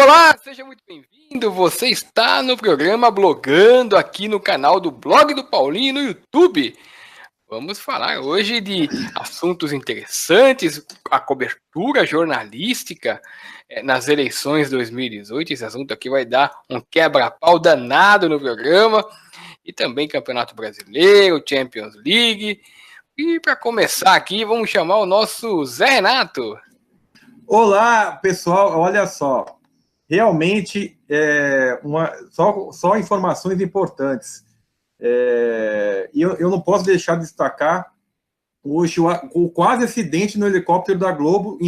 Olá, seja muito bem-vindo. Você está no programa Blogando aqui no canal do Blog do Paulinho no YouTube. Vamos falar hoje de assuntos interessantes, a cobertura jornalística nas eleições 2018. Esse assunto aqui vai dar um quebra-pau danado no programa. E também Campeonato Brasileiro, Champions League. E para começar aqui, vamos chamar o nosso Zé Renato. Olá, pessoal, olha só. Realmente, só informações importantes. E eu não posso deixar de destacar hoje o quase acidente no helicóptero da Globo,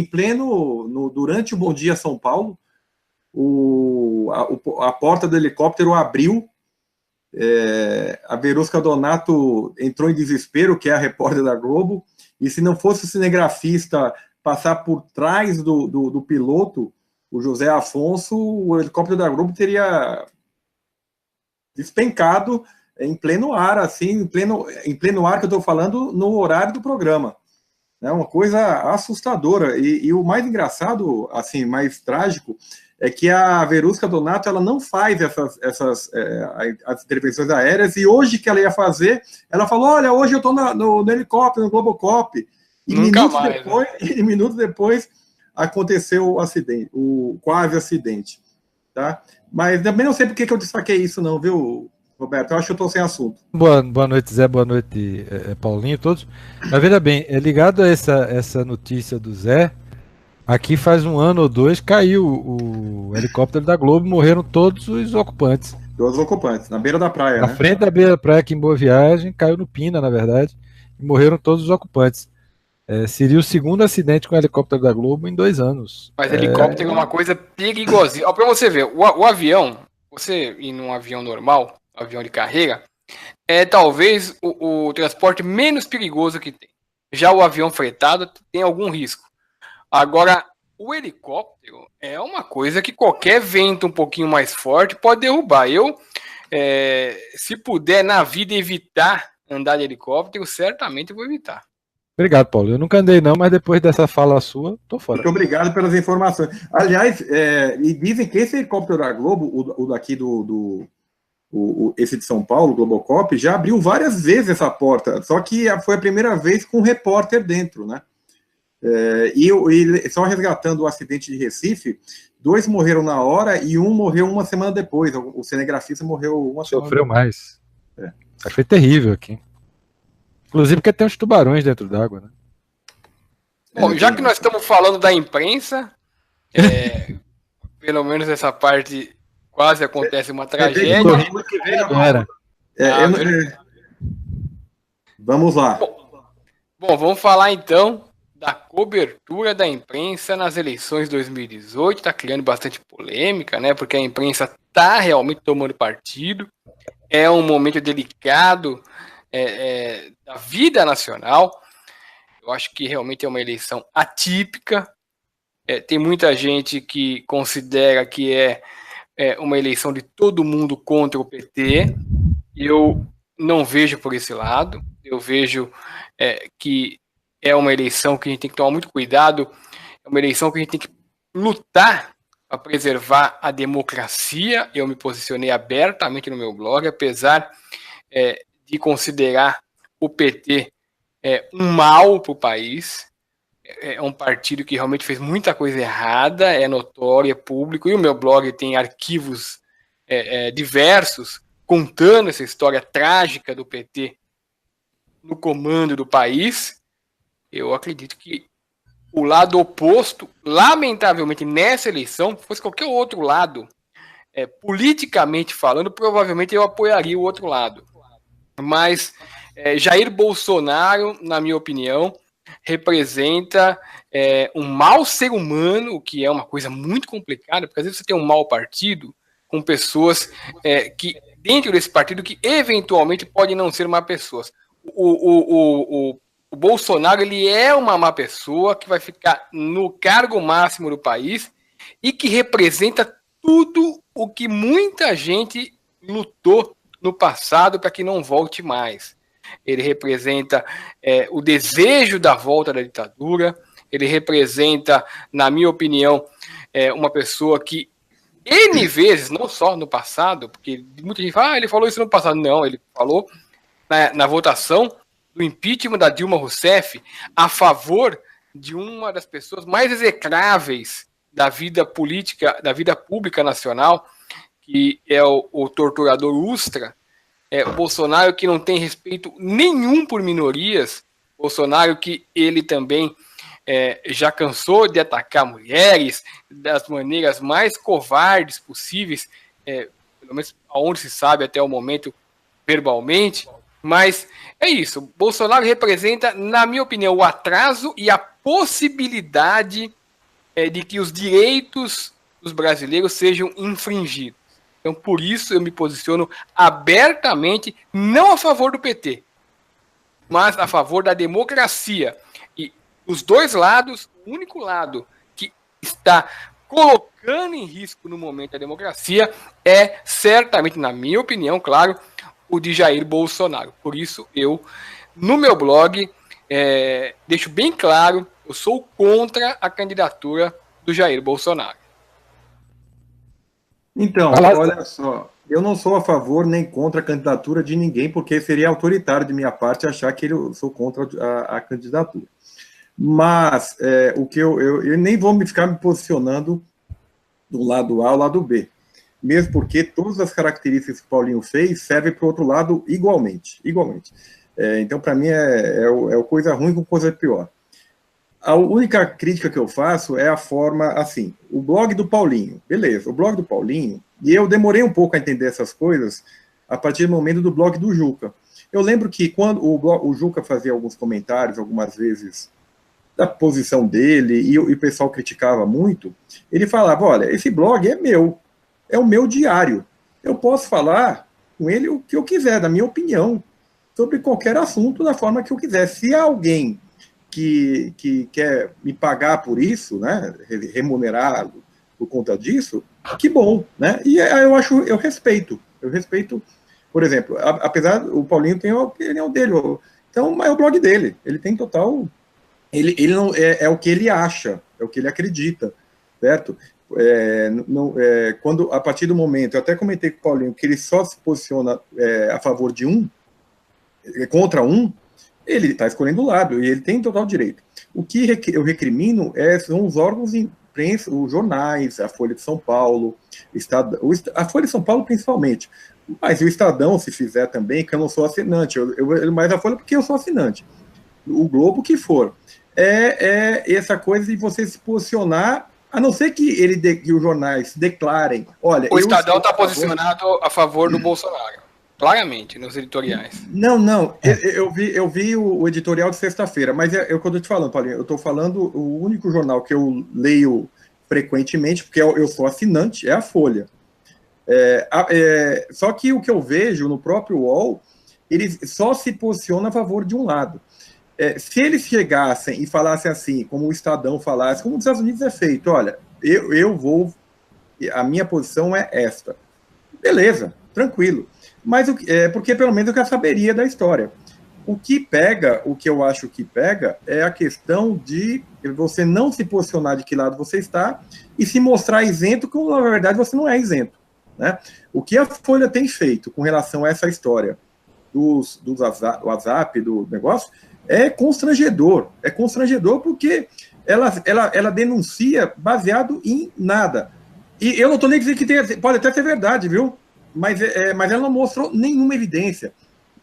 durante o Bom Dia São Paulo. A porta do helicóptero abriu, a Verusca Donato entrou em desespero, que é a repórter da Globo, e se não fosse o cinegrafista passar por trás do piloto, o José Afonso, o helicóptero da Globo teria despencado em pleno ar, assim, em pleno ar, que eu estou falando, no horário do programa. É uma coisa assustadora. E o mais engraçado, assim, mais trágico, é que a Verusca Donato, ela não faz as intervenções aéreas, e hoje que ela ia fazer, ela falou, olha, hoje eu estou no helicóptero, no Globocop. E minutos depois aconteceu o acidente, o quase acidente, tá? Mas também não sei por que eu destaquei isso não, viu, Roberto? Eu acho que eu estou sem assunto. Boa noite, Zé, boa noite, Paulinho, todos. Mas veja bem, ligado a essa notícia do Zé, aqui faz 1 ano ou 2, caiu o helicóptero da Globo, morreram todos os ocupantes. Todos os ocupantes, na beira da praia, na frente da beira da praia, aqui em Boa Viagem, caiu no Pina, na verdade, e morreram todos os ocupantes. Seria o segundo acidente com o helicóptero da Globo em 2 anos. Mas helicóptero é uma coisa perigosa. Para você ver, o avião, você ir num avião normal, avião de carreira, é talvez o transporte menos perigoso que tem. Já o avião fretado tem algum risco. Agora, o helicóptero é uma coisa que qualquer vento um pouquinho mais forte pode derrubar. Eu, se puder na vida evitar andar de helicóptero, certamente vou evitar. Obrigado, Paulo. Eu nunca andei não, mas depois dessa fala sua, tô fora. Muito obrigado pelas informações. Aliás, e dizem que esse helicóptero da Globo, o daqui esse de São Paulo, o Globocop, já abriu várias vezes essa porta, só que foi a primeira vez com um repórter dentro, né? E só resgatando o acidente de Recife, 2 morreram na hora e 1 morreu 1 semana depois. O cinegrafista morreu 1 semana Sofreu depois. mais. Foi terrível aqui. Inclusive porque tem uns tubarões dentro d'água, né? Bom, já que nós estamos falando da imprensa, pelo menos essa parte quase acontece uma tragédia. Vamos lá. Bom, vamos falar então da cobertura da imprensa nas eleições 2018. Está criando bastante polêmica, né? Porque a imprensa está realmente tomando partido. É um momento delicado da vida nacional. Eu acho que realmente é uma eleição atípica. Tem muita gente que considera que é uma eleição de todo mundo contra o PT. Eu não vejo por esse lado. Eu vejo que é uma eleição que a gente tem que tomar muito cuidado. É uma eleição que a gente tem que lutar para preservar a democracia. Eu me posicionei abertamente no meu blog, apesar de considerar o PT um mal para o país. É um partido que realmente fez muita coisa errada, é notório, é público, e o meu blog tem arquivos diversos contando essa história trágica do PT no comando do país. Eu acredito que o lado oposto, lamentavelmente nessa eleição, fosse qualquer outro lado, politicamente falando, provavelmente eu apoiaria o outro lado. Mas Jair Bolsonaro, na minha opinião, representa um mau ser humano, o que é uma coisa muito complicada, porque às vezes você tem um mau partido com pessoas que, dentro desse partido, que eventualmente podem não ser má pessoas. O Bolsonaro, ele é uma má pessoa que vai ficar no cargo máximo do país e que representa tudo o que muita gente lutou no passado para que não volte mais. Ele representa o desejo da volta da ditadura, ele representa, na minha opinião, uma pessoa que N vezes, não só no passado, porque muita gente fala, ele falou isso no passado. Não, ele falou na votação do impeachment da Dilma Rousseff a favor de uma das pessoas mais execráveis da vida política, da vida pública nacional, que é o torturador Ustra, o Bolsonaro, que não tem respeito nenhum por minorias, Bolsonaro que ele também já cansou de atacar mulheres das maneiras mais covardes possíveis, pelo menos aonde se sabe até o momento, verbalmente. Mas é isso, Bolsonaro representa, na minha opinião, o atraso e a possibilidade de que os direitos dos brasileiros sejam infringidos. Então, por isso, eu me posiciono abertamente, não a favor do PT, mas a favor da democracia. E os dois lados, o único lado que está colocando em risco no momento a democracia é certamente, na minha opinião, claro, o de Jair Bolsonaro. Por isso, eu, no meu blog, deixo bem claro, eu sou contra a candidatura do Jair Bolsonaro. Então, olha só, eu não sou a favor nem contra a candidatura de ninguém, porque seria autoritário de minha parte achar que eu sou contra a candidatura. Mas o que eu nem vou ficar me posicionando do lado A ao lado B, mesmo porque todas as características que o Paulinho fez servem para o outro lado igualmente. Então, para mim, é coisa ruim com coisa pior. A única crítica que eu faço é a forma, assim, o blog do Paulinho, beleza, o blog do Paulinho, e eu demorei um pouco a entender essas coisas a partir do momento do blog do Juca. Eu lembro que quando o Juca fazia alguns comentários, algumas vezes, da posição dele, e o pessoal criticava muito, ele falava, olha, esse blog é o meu diário, eu posso falar com ele o que eu quiser, da minha opinião, sobre qualquer assunto, da forma que eu quiser. Se alguém que quer me pagar por isso, né, remunerado por conta disso, que bom, né? E eu respeito, por exemplo, apesar o Paulinho tem a opinião dele, então é o blog dele, ele tem total, ele não é o que ele acha, é o que ele acredita, certo? Quando a partir do momento, eu até comentei com o Paulinho que ele só se posiciona a favor de contra um, ele está escolhendo o lado, e ele tem total direito. O que eu recrimino são os órgãos de imprensa, os jornais, a Folha de São Paulo, a Folha de São Paulo principalmente, mas o Estadão, se fizer também, que eu não sou assinante, mas a Folha porque eu sou assinante, o Globo que for, essa coisa de você se posicionar, a não ser que que os jornais declarem, olha... O Estadão está posicionado a favor do Bolsonaro. Claramente, nos editoriais. Não. Eu vi o editorial de sexta-feira, mas é o que eu estou te falando, Paulinho. Eu estou falando, o único jornal que eu leio frequentemente, porque eu sou assinante, é a Folha. Só que o que eu vejo no próprio UOL, eles só se posicionam a favor de um lado. Se eles chegassem e falassem assim, como o Estadão falasse, como nos Estados Unidos é feito, olha, a minha posição é esta. Beleza, tranquilo. Mas porque pelo menos eu já saberia da história. O que eu acho que pega, é a questão de você não se posicionar de que lado você está e se mostrar isento, quando na verdade você não é isento, né? O que a Folha tem feito com relação a essa história do WhatsApp, do negócio, é constrangedor. É constrangedor porque ela denuncia baseado em nada. E eu não estou nem dizendo que pode até ser verdade, viu? Mas ela não mostrou nenhuma evidência,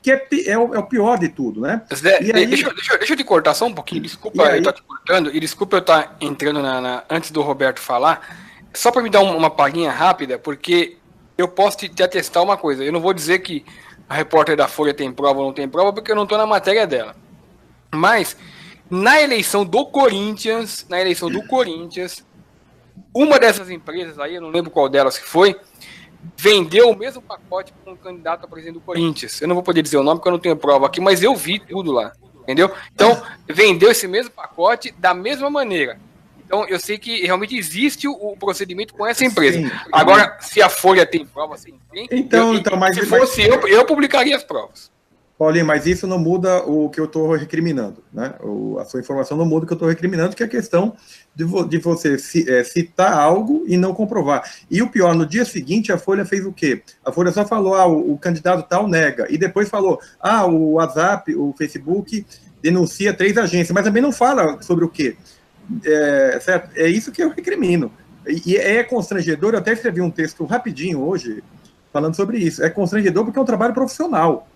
que é o pior de tudo, né? Zé, deixa eu te cortar só um pouquinho, desculpa eu estar te cortando, e desculpa eu estar entrando antes do Roberto falar, só para me dar uma palhinha rápida, porque eu posso te atestar uma coisa, eu não vou dizer que a repórter da Folha tem prova ou não tem prova, porque eu não estou na matéria dela, mas na eleição do Corinthians, uma dessas empresas aí, eu não lembro qual delas que foi, vendeu o mesmo pacote para um candidato a presidente do Corinthians. Eu não vou poder dizer o nome porque eu não tenho prova aqui, mas eu vi tudo lá, entendeu? Então, vendeu esse mesmo pacote da mesma maneira. Então, eu sei que realmente existe o procedimento com essa empresa. Sim. Agora, se a Folha tem prova, se não tem, mas se fosse eu publicaria as provas. Paulinho, mas isso não muda o que eu estou recriminando, né? A sua informação não muda o que eu estou recriminando, que é a questão de você citar algo e não comprovar. E o pior, no dia seguinte, a Folha fez o quê? A Folha só falou, o candidato tal nega, e depois falou, o WhatsApp, o Facebook denuncia 3 agências, mas também não fala sobre o quê. Certo? É isso que eu recrimino. E é constrangedor, eu até escrevi um texto rapidinho hoje, falando sobre isso. É constrangedor porque é um trabalho profissional.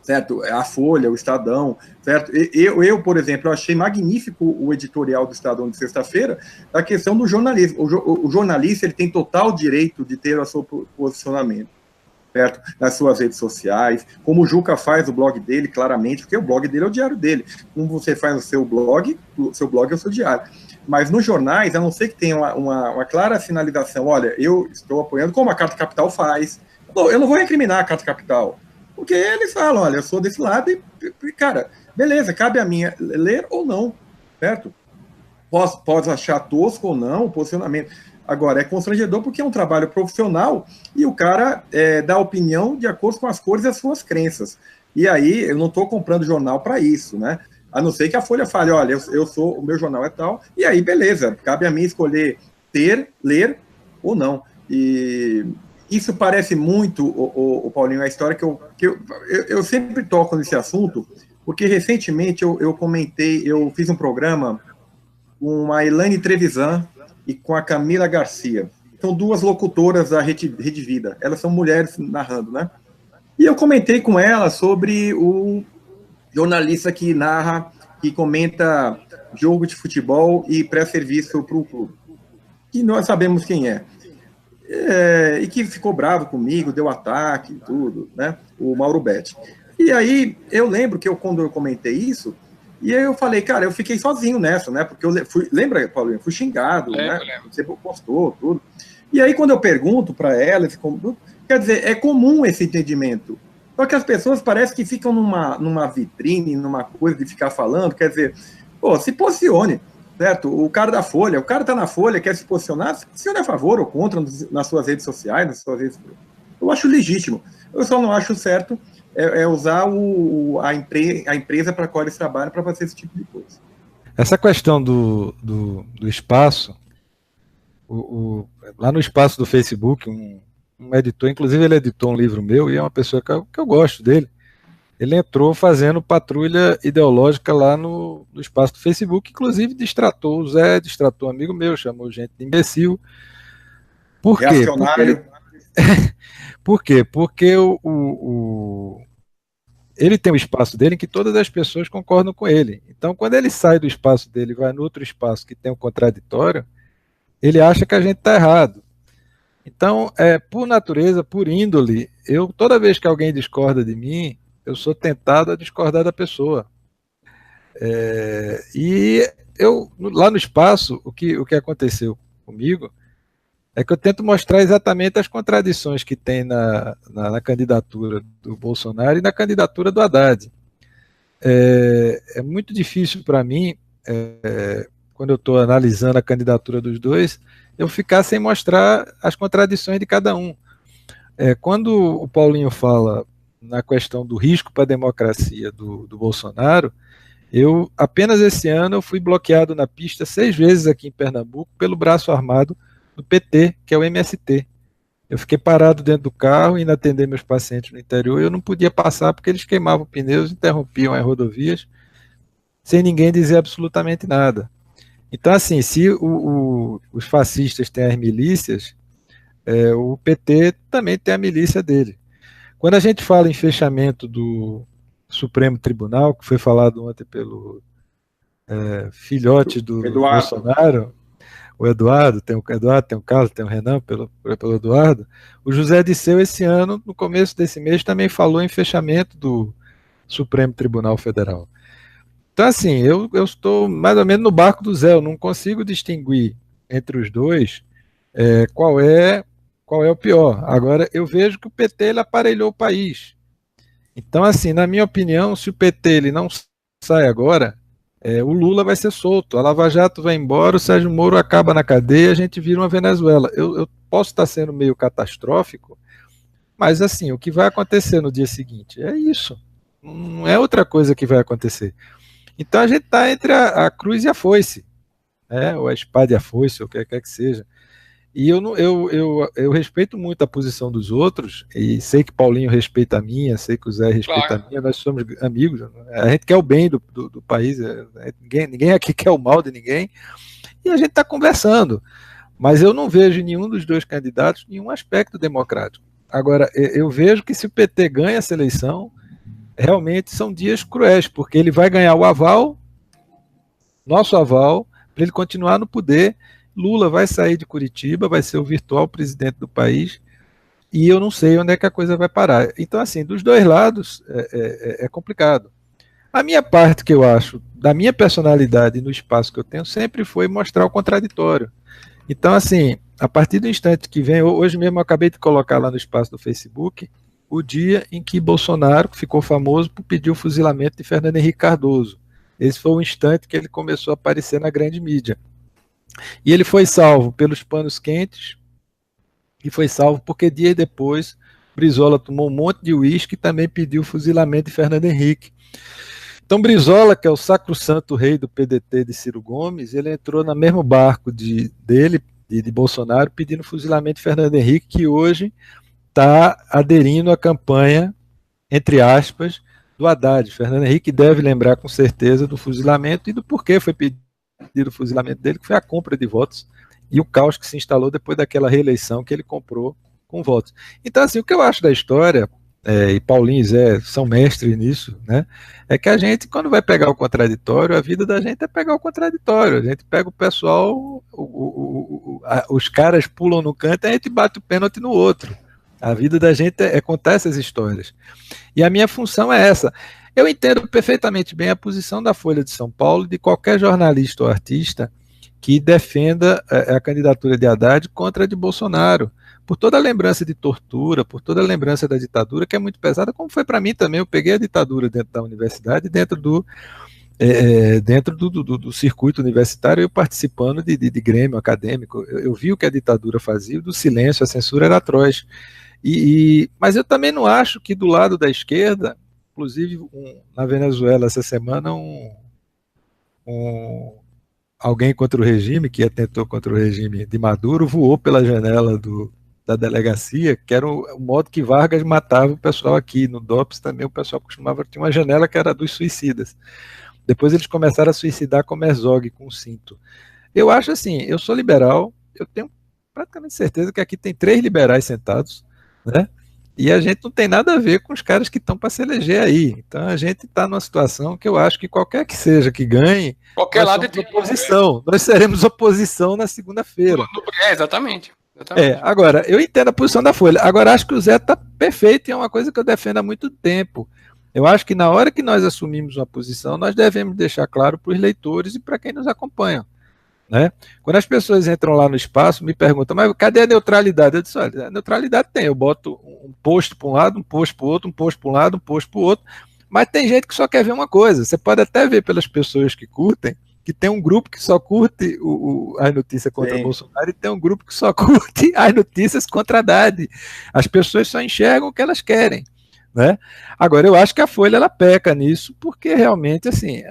Certo? A Folha, o Estadão, certo? Eu, por exemplo, eu achei magnífico o editorial do Estadão de sexta-feira, a questão do jornalismo. O jornalista, ele tem total direito de ter o seu posicionamento, certo? Nas suas redes sociais, como o Juca faz o blog dele, claramente, porque o blog dele é o diário dele. Como você faz o seu blog é o seu diário. Mas nos jornais, a não ser que tenha uma clara sinalização, olha, eu estou apoiando, como a Carta Capital faz, eu não vou recriminar a Carta Capital, porque eles falam, olha, eu sou desse lado e, cara, beleza, cabe a mim ler ou não, certo? Posso achar tosco ou não o posicionamento. Agora, é constrangedor porque é um trabalho profissional e o cara dá opinião de acordo com as cores e as suas crenças. E aí, eu não estou comprando jornal para isso, né? A não ser que a Folha fale, olha, o meu jornal é tal, e aí, beleza, cabe a mim escolher ler ou não. E isso parece muito, o Paulinho, a história que eu sempre toco nesse assunto, porque recentemente eu fiz um programa com a Elaine Trevisan e com a Camila Garcia. São 2 locutoras da Rede Vida. Elas são mulheres narrando, né? E eu comentei com elas sobre o jornalista que narra, que comenta jogo de futebol e pré-serviço para o clube. Que nós sabemos quem é. E que ficou bravo comigo, deu ataque e tudo, né? O Mauro Betti. E aí, eu lembro que quando eu comentei isso, e aí eu falei, cara, eu fiquei sozinho nessa, né? Porque lembra, Paulinho? Fui xingado, né? Você postou, tudo. E aí, quando eu pergunto para ela, quer dizer, é comum esse entendimento. Só que as pessoas parecem que ficam numa vitrine, numa coisa de ficar falando, quer dizer, se posicione. Certo? O cara da Folha, o cara está na Folha, quer se posicionar, se posicione a favor ou contra nas suas redes sociais, nas suas redes. Eu acho legítimo. Eu só não acho certo usar a empresa para a qual eles trabalham para fazer esse tipo de coisa. Essa questão do espaço, lá no espaço do Facebook, um editor, inclusive ele editou um livro meu, e é uma pessoa que eu gosto dele. Ele entrou fazendo patrulha ideológica lá no espaço do Facebook, inclusive distratou o Zé, distratou um amigo meu, chamou gente de imbecil. Por quê? Por quê? Porque ele tem um espaço dele em que todas as pessoas concordam com ele. Então, quando ele sai do espaço dele e vai no outro espaço que tem um contraditório, ele acha que a gente está errado. Então, por natureza, por índole, toda vez que alguém discorda de mim, eu sou tentado a discordar da pessoa. E lá no espaço, o que aconteceu comigo é que eu tento mostrar exatamente as contradições que tem na candidatura do Bolsonaro e na candidatura do Haddad. É muito difícil para mim, quando eu estou analisando a candidatura dos dois, eu ficar sem mostrar as contradições de cada um. Quando o Paulinho fala na questão do risco para a democracia do Bolsonaro, apenas esse ano eu fui bloqueado na pista 6 vezes aqui em Pernambuco pelo braço armado do PT, que é o MST. Eu fiquei parado dentro do carro, indo atender meus pacientes no interior, e eu não podia passar porque eles queimavam pneus, interrompiam as rodovias, sem ninguém dizer absolutamente nada. Então, assim, se os fascistas têm as milícias, o PT também tem a milícia dele. Quando a gente fala em fechamento do Supremo Tribunal, que foi falado ontem pelo filhote do Bolsonaro, o Eduardo, tem o Carlos, tem o Renan, pelo Eduardo, o José Disseu, esse ano, no começo desse mês, também falou em fechamento do Supremo Tribunal Federal. Então, assim, eu estou mais ou menos no barco do Zé, eu não consigo distinguir entre os dois qual é o pior. Agora, eu vejo que o PT ele aparelhou o país. Então, assim, na minha opinião, se o PT ele não sai agora, o Lula vai ser solto, a Lava Jato vai embora, o Sérgio Moro acaba na cadeia, a gente vira uma Venezuela. Eu posso estar sendo meio catastrófico, mas, assim, o que vai acontecer no dia seguinte é isso. Não é outra coisa que vai acontecer. Então a gente está entre a cruz e a foice, né? Ou a espada e a foice, ou o que quer que seja. E eu respeito muito a posição dos outros, e sei que Paulinho respeita a minha, sei que o Zé respeita a minha, nós somos amigos, a gente quer o bem do país, ninguém aqui quer o mal de ninguém, e a gente está conversando. Mas eu não vejo em nenhum dos dois candidatos nenhum aspecto democrático. Agora, eu vejo que se o PT ganha essa eleição, realmente são dias cruéis, porque ele vai ganhar o aval, nosso aval, para ele continuar no poder. Lula vai sair de Curitiba, vai ser o virtual presidente do país, e eu não sei onde é que a coisa vai parar. Então, assim, dos dois lados é complicado. A minha parte, que eu acho, da minha personalidade no espaço que eu tenho, sempre foi mostrar o contraditório. Então, assim, a partir do instante que vem, hoje mesmo eu acabei de colocar lá no espaço do Facebook, o dia em que Bolsonaro ficou famoso por pedir o fuzilamento de Fernando Henrique Cardoso. Esse foi o instante que ele começou a aparecer na grande mídia. E ele foi salvo pelos panos quentes, e foi salvo porque dias depois Brizola tomou um monte de uísque e também pediu o fuzilamento de Fernando Henrique. Então Brizola, que é o sacrosanto rei do PDT de Ciro Gomes, ele entrou no mesmo barco de Bolsonaro, pedindo o fuzilamento de Fernando Henrique, que hoje está aderindo à campanha, entre aspas, do Haddad. Fernando Henrique deve lembrar com certeza do fuzilamento e do porquê foi pedido o fuzilamento dele, que foi a compra de votos e o caos que se instalou depois daquela reeleição que ele comprou com votos. Então, assim, o que eu acho da história, e Paulinho e Zé são mestres nisso, né? É que a gente, quando vai pegar o contraditório, a vida da gente é pegar o contraditório. A gente pega o pessoal, os caras pulam no canto e a gente bate o pênalti no outro. A vida da gente é contar essas histórias. E a minha função é essa. Eu entendo perfeitamente bem a posição da Folha de São Paulo e de qualquer jornalista ou artista que defenda a candidatura de Haddad contra a de Bolsonaro, por toda a lembrança de tortura, por toda a lembrança da ditadura, que é muito pesada, como foi para mim também. Eu peguei a ditadura dentro da universidade, dentro do circuito universitário, eu participando de grêmio acadêmico. Eu vi o que a ditadura fazia, do silêncio, a censura era atroz. Mas eu também não acho que do lado da esquerda, inclusive na Venezuela essa semana, alguém contra o regime, que atentou contra o regime de Maduro, voou pela janela da delegacia, que era o modo que Vargas matava o pessoal aqui. No DOPS também o pessoal costumava ter uma janela que era dos suicidas. Depois eles começaram a suicidar com Herzog, com cinto. Eu acho assim, eu sou liberal, eu tenho praticamente certeza que aqui tem 3 liberais sentados, né? E a gente não tem nada a ver com os caras que estão para se eleger aí. Então a gente está numa situação que eu acho que qualquer que seja que ganhe, qualquer lado de oposição. Nós seremos oposição na segunda-feira. Exatamente. Agora, eu entendo a posição da Folha. Agora, acho que o Zé está perfeito e é uma coisa que eu defendo há muito tempo. Eu acho que na hora que nós assumimos uma posição, nós devemos deixar claro para os leitores e para quem nos acompanha, né? Quando as pessoas entram lá no espaço, me perguntam, mas cadê a neutralidade? Eu disse, olha, a neutralidade tem, eu boto um post para um lado, um post para o outro, um post para um lado, um post para o outro, mas tem gente que só quer ver uma coisa. Você pode até ver pelas pessoas que curtem, que tem um grupo que só curte as notícias contra Bolsonaro e tem um grupo que só curte as notícias contra Haddad. As pessoas só enxergam o que elas querem, né? Agora, eu acho que a Folha ela peca nisso, porque realmente assim,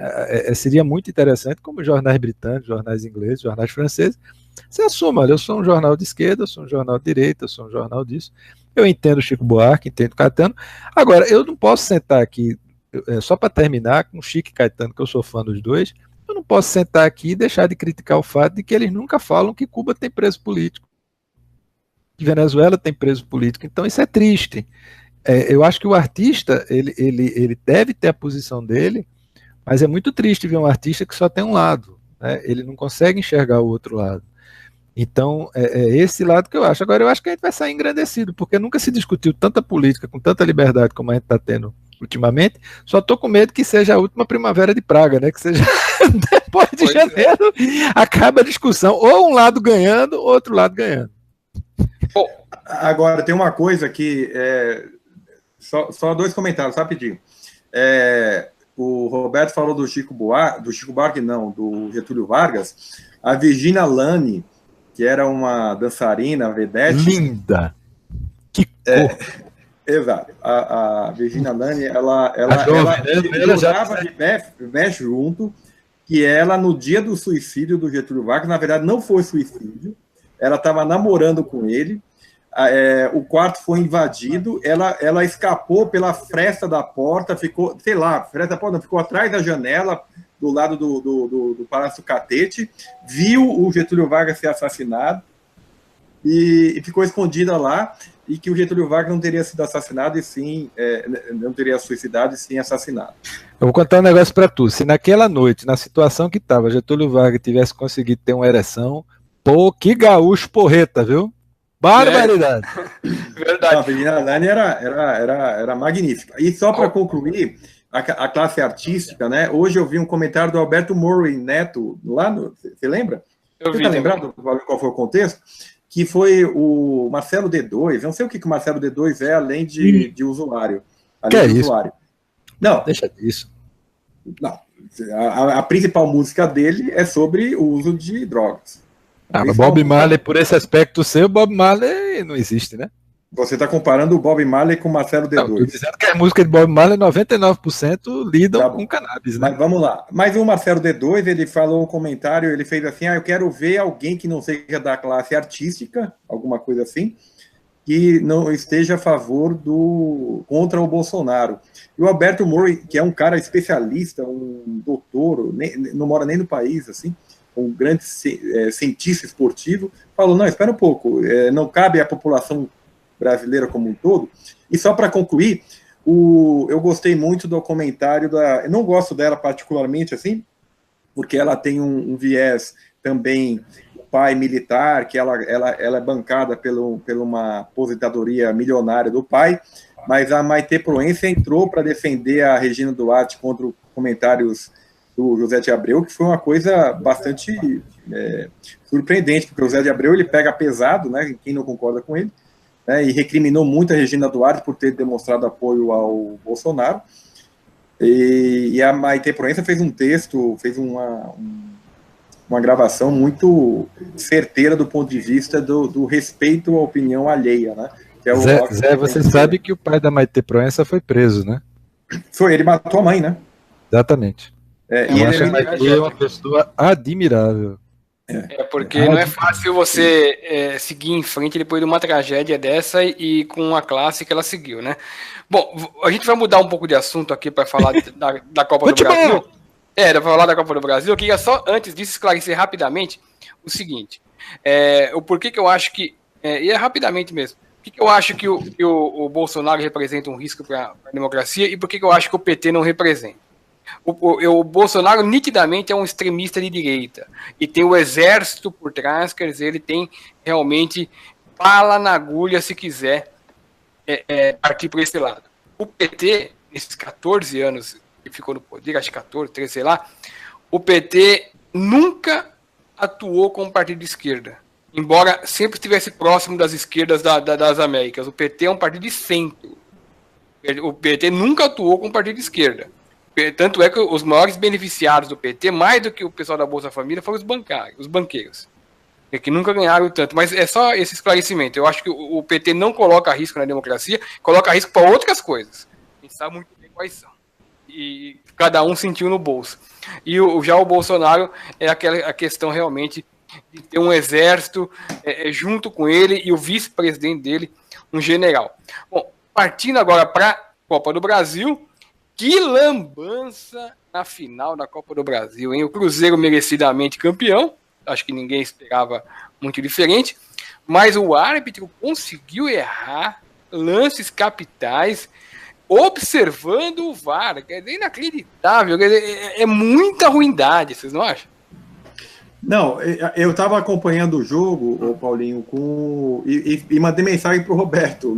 seria muito interessante, como jornais britânicos, jornais ingleses, jornais franceses, você assuma, olha, eu sou um jornal de esquerda, eu sou um jornal de direita, eu sou um jornal disso, eu entendo Chico Buarque, entendo Caetano. Agora, eu não posso sentar aqui, só para terminar, com Chico e Caetano, que eu sou fã dos dois, eu não posso sentar aqui e deixar de criticar o fato de que eles nunca falam que Cuba tem preso político, que Venezuela tem preso político, então isso é triste. Eu acho que o artista, ele deve ter a posição dele, mas é muito triste ver um artista que só tem um lado, né? Ele não consegue enxergar o outro lado. Então, é esse lado que eu acho. Agora, eu acho que a gente vai sair engrandecido, porque nunca se discutiu tanta política com tanta liberdade como a gente está tendo ultimamente. Só estou com medo que seja a última primavera de Praga, né? Que seja depois de janeiro, acaba a discussão, ou um lado ganhando, ou outro lado ganhando. Bom, agora, tem uma coisa que... Só 2 comentários, rapidinho. O Roberto falou do Chico Buarque, não, do Getúlio Vargas. A Virginia Lani, que era uma dançarina vedete. Linda! Que Exato. A Virginia Nani, ela jogava de pé junto, que ela, no dia do suicídio do Getúlio Vargas, na verdade não foi suicídio, ela estava namorando com ele, o quarto foi invadido, ela escapou pela fresta da porta, ficou, sei lá, fresta da porta, ficou atrás da janela, do lado do Palácio Catete, viu o Getúlio Vargas ser assassinado e ficou escondida lá, e que o Getúlio Vargas não teria sido assassinado e sim, não teria suicidado e sim assassinado. Eu vou contar um negócio para tu. Se naquela noite, na situação que estava, Getúlio Vargas tivesse conseguido ter uma ereção, pô, que gaúcho porreta, viu? Barbaridade. Verdade. A Virginia Nani era magnífica. E só para concluir, a classe artística, né? Hoje eu vi um comentário do Alberto Murray Neto, lá no... Você lembra? Você está lembrado qual foi o contexto? Que foi o Marcelo D2, eu não sei o que o Marcelo D2 é, além de usuário. Além de usuário. Não. Deixa disso. Não. A principal música dele é sobre o uso de drogas. Mas Bob Marley, por esse aspecto seu, Bob Marley não existe, né? Você está comparando o Bob Marley com o Marcelo D2. Estou dizendo que a música de Bob Marley, 99% lidam com cannabis, né? Mas vamos lá. Mas o Marcelo D2, ele falou um comentário, ele fez assim, eu quero ver alguém que não seja da classe artística, alguma coisa assim, que não esteja a favor contra o Bolsonaro. E o Alberto Murray, que é um cara especialista, um doutor, não mora nem no país, assim, um grande cientista esportivo, falou, não, espera um pouco, não cabe à população brasileira como um todo. E só para concluir, eu gostei muito do comentário eu não gosto dela particularmente assim, porque ela tem um viés também, pai militar, que ela é bancada pela uma aposentadoria milionária do pai, mas a Maitê Proença entrou para defender a Regina Duarte contra os comentários do José de Abreu, que foi uma coisa bastante surpreendente, porque o José de Abreu ele pega pesado, né, quem não concorda com ele, e recriminou muito a Regina Duarte por ter demonstrado apoio ao Bolsonaro, e a Maitê Proença fez um texto, fez uma gravação muito certeira do ponto de vista do respeito à opinião alheia, né? Que é Zé, você sabe que o pai da Maitê Proença foi preso, né? Foi, ele matou a mãe, né? Exatamente. E ele é uma pessoa admirável. Porque não é fácil você seguir em frente depois de uma tragédia dessa e com a classe que ela seguiu, né? Bom, a gente vai mudar um pouco de assunto aqui para falar da Copa do Brasil. Para falar da Copa do Brasil, eu queria só, antes disso, esclarecer rapidamente o seguinte. O porquê que eu acho que... e é rapidamente mesmo. Por que eu acho que o Bolsonaro representa um risco para a democracia e por que eu acho que o PT não representa? O Bolsonaro nitidamente é um extremista de direita e tem o exército por trás, quer dizer, ele tem realmente bala na agulha se quiser partir por esse lado. O PT, nesses 14 anos que ficou no poder, acho que 14, 13, sei lá, o PT nunca atuou como partido de esquerda, embora sempre estivesse próximo das esquerdas das Américas. O PT é um partido de centro. O PT nunca atuou como partido de esquerda. Tanto é que os maiores beneficiários do PT, mais do que o pessoal da Bolsa Família, foram os banqueiros, que nunca ganharam tanto. Mas é só esse esclarecimento. Eu acho que o PT não coloca risco na democracia, coloca risco para outras coisas. A gente sabe muito bem quais são. E cada um sentiu no bolso. E já o Bolsonaro é a questão realmente de ter um exército junto com ele e o vice-presidente dele, um general. Bom, partindo agora para a Copa do Brasil. Que lambança na final da Copa do Brasil, hein? O Cruzeiro merecidamente campeão, acho que ninguém esperava muito diferente, mas o árbitro conseguiu errar lances capitais observando o VAR, é inacreditável, é muita ruindade, vocês não acham? Não, eu estava acompanhando o jogo, Paulinho, e mandei mensagem para o Roberto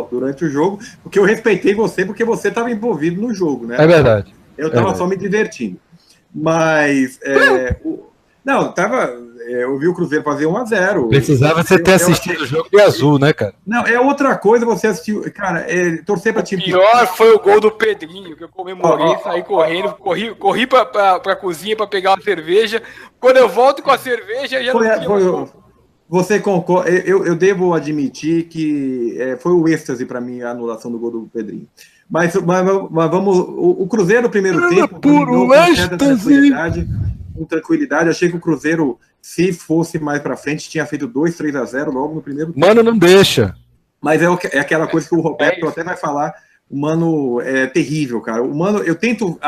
durante o jogo, porque eu respeitei você, porque você estava envolvido no jogo, né? É verdade. Eu estava só me divertindo. Mas, não, eu vi o Cruzeiro fazer 1-0. Precisava você ter assistido o jogo de azul, né, cara? Não, é outra coisa você assistir. Cara, torcer para time. O pior foi o gol do Pedrinho, que eu comemorei, saí correndo, corri pra cozinha para pegar uma cerveja. Quando eu volto com a cerveja, já Você concorda? Eu devo admitir que foi o êxtase para mim a anulação do gol do Pedrinho. Mas vamos. O Cruzeiro, no primeiro tempo, puro êxtase! Com tranquilidade. Achei que o Cruzeiro, se fosse mais para frente, tinha feito 2-3-0 logo no primeiro tempo. Mano, não deixa. Mas é aquela coisa que o Roberto até vai falar. O Mano é terrível, cara. O Mano, eu tento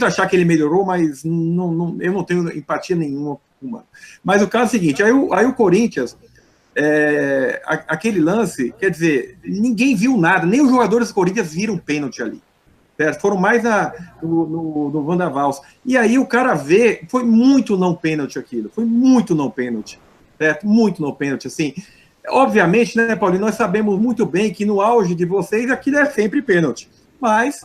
achar que ele melhorou, mas eu não tenho empatia nenhuma com o Mano. Mas o caso é o seguinte: aí o Corinthians, aquele lance, quer dizer, ninguém viu nada, nem os jogadores do Corinthians viram pênalti ali. Certo? Foram mais no Wanda Vals. E aí o cara vê, foi muito não pênalti aquilo, foi muito não pênalti, certo? Muito não pênalti, assim. Obviamente, né, Paulinho, nós sabemos muito bem que no auge de vocês aquilo é sempre pênalti. Mas,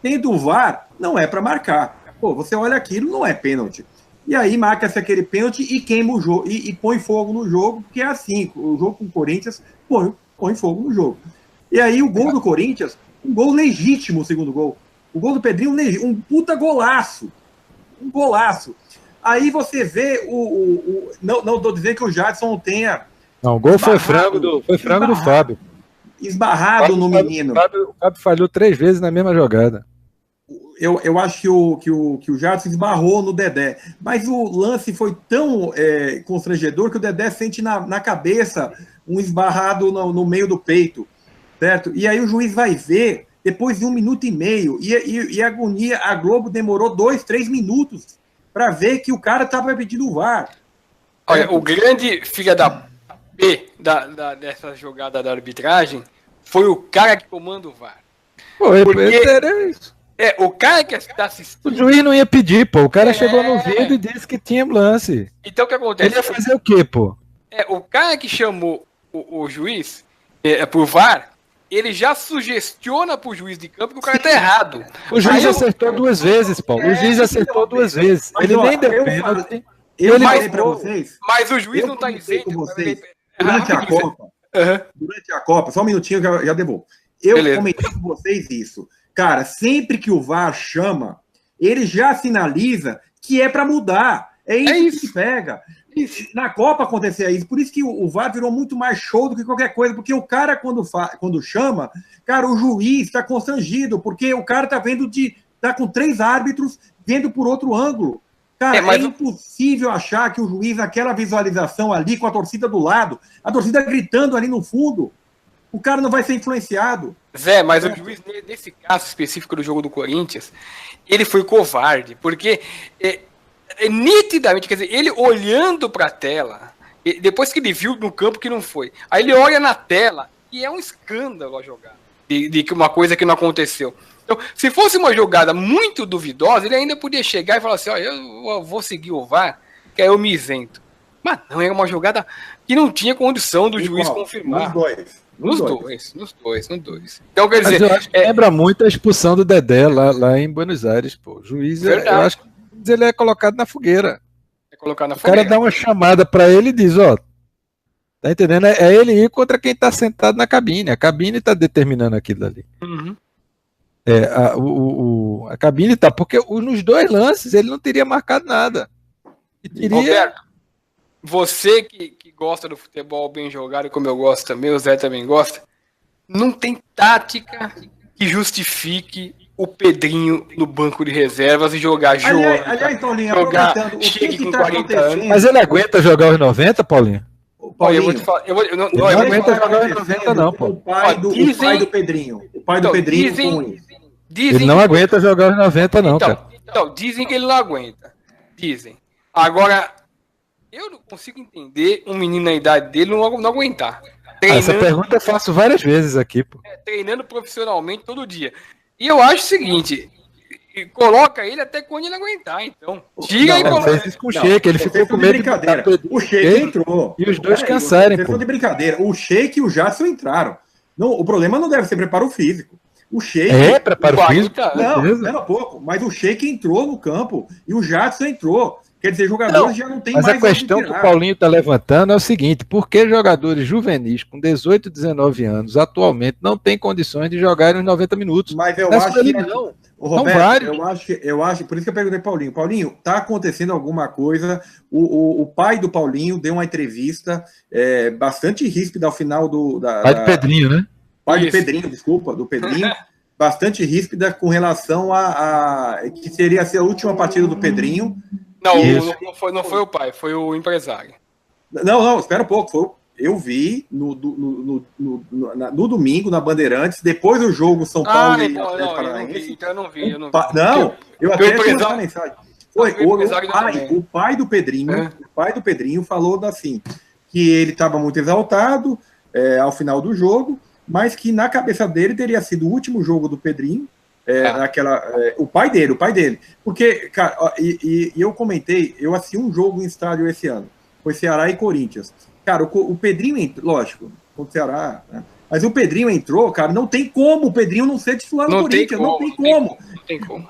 tendo o VAR, não é para marcar. Pô, você olha aquilo, não é pênalti. E aí marca-se aquele pênalti e queima o jogo, e põe fogo no jogo, porque é assim, o jogo com o Corinthians põe fogo no jogo. E aí o gol do Corinthians, um gol legítimo, o segundo gol. O gol do Pedrinho, um puta golaço. Um golaço. Aí você vê não estou dizendo que o Jadson tenha... Não, o gol foi frango do Fábio. Esbarrado no menino. O Fábio falhou 3 vezes na mesma jogada. Eu acho que o Jadson esbarrou no Dedé. Mas o lance foi tão constrangedor que o Dedé sente na cabeça um esbarrado no meio do peito. Certo? E aí o juiz vai ver depois de 1 minuto e meio. E a agonia, a Globo demorou 2, 3 minutos para ver que o cara estava pedindo o VAR. Olha, o grande filho da dessa jogada da arbitragem foi o cara que comanda o VAR. O cara que está assistindo. O juiz não ia pedir, pô. O cara chegou no vídeo e disse que tinha lance. Então o que acontece? Ele ia fazer o quê, pô? O cara que chamou o juiz pro VAR, ele já sugestiona pro juiz de campo que o cara tá errado. O juiz acertou 2 vezes, Paulo. O juiz acertou 2 vezes. Ele nem deu pênalti. Eu falei para vocês. Mas o juiz não tá isento. Durante a Copa, só um minutinho, já devolvo. Comentei com vocês isso. Cara, sempre que o VAR chama, ele já sinaliza que é para mudar. É isso que pega. Na Copa acontecia isso. Por isso que o VAR virou muito mais show do que qualquer coisa. Porque o cara, quando chama, cara, o juiz está constrangido. Porque o cara tá com 3 árbitros vendo por outro ângulo. Cara, é impossível achar que o juiz, aquela visualização ali, com a torcida do lado, a torcida gritando ali no fundo, o cara não vai ser influenciado. Zé, mas o juiz, nesse caso específico do jogo do Corinthians, ele foi covarde, porque nitidamente, quer dizer, ele olhando para a tela, depois que ele viu no campo que não foi, aí ele olha na tela e é um escândalo a jogada, de uma coisa que não aconteceu. Então, se fosse uma jogada muito duvidosa, ele ainda podia chegar e falar assim, eu vou seguir o VAR, que aí eu me isento. Mas não, era uma jogada que não tinha condição do juiz confirmar. Nos dois. Então, quer dizer... Mas eu acho que lembra muito a expulsão do Dedé lá em Buenos Aires, pô. O juiz, eu acho que ele é colocado na fogueira. O cara dá uma chamada pra ele e diz, tá entendendo? É ele ir contra quem tá sentado na cabine. A cabine tá determinando aquilo ali. Uhum. A cabine tá, porque nos 2 lances ele não teria marcado nada. Roberto, você que gosta do futebol bem jogado, como eu gosto também, o Zé também gosta, não tem tática que justifique o Pedrinho no banco de reservas e jogar Aliás, Paulinho, jogar Chegue com 40 anos. Mas ele aguenta jogar os 90, Paulinho? Eu vou te falar. Não aguenta jogar os 90, não, pô. O pai do Pedrinho. O pai do Pedrinho. Ele não aguenta jogar os 90, não, cara. Então, dizem que ele não aguenta. Dizem. Agora, eu não consigo entender um menino na idade dele não aguentar. Essa pergunta eu faço várias vezes aqui, pô. Treinando profissionalmente todo dia. E eu acho o seguinte, coloca ele até quando ele aguentar, então. Tira e coloca. Fez isso com o Sheik, ele ficou com medo de brincadeira. O Sheik entrou. E os dois cansarem, pô. De brincadeira. O Sheik e o Jadson entraram. Não, o problema não deve ser preparo físico. O Sheik... preparo físico? Não, era pouco. Mas o Sheik entrou no campo e o Jadson entrou. Quer dizer, jogadores já não tem mais. Mas a questão que o Paulinho está levantando é o seguinte: por que jogadores juvenis com 18, 19 anos atualmente não têm condições de jogar nos 90 minutos? Mas eu acho que não. Roberto, eu acho, por isso que eu perguntei ao Paulinho. Paulinho, tá acontecendo alguma coisa? O pai do Paulinho deu uma entrevista bastante ríspida ao final pai do Pedrinho, né? Pai do Pedrinho, desculpa, do Pedrinho. Bastante ríspida com relação a que seria a última partida do Pedrinho. Não foi o pai, foi o empresário. Não, espera um pouco. Eu vi no domingo, na Bandeirantes, depois do jogo São Paulo e Atlético Paranaense. Eu não vi. Eu até tinha essa mensagem. O pai do Pedrinho falou assim, que ele estava muito exaltado ao final do jogo, mas que na cabeça dele teria sido o último jogo do Pedrinho, o pai dele. Porque, cara, e eu comentei, eu assisti um jogo em estádio esse ano, foi Ceará e Corinthians. Cara, o Pedrinho entrou, lógico, contra o Ceará, né? Mas o Pedrinho entrou, cara, não tem como o Pedrinho não ser titular no Corinthians, não tem como.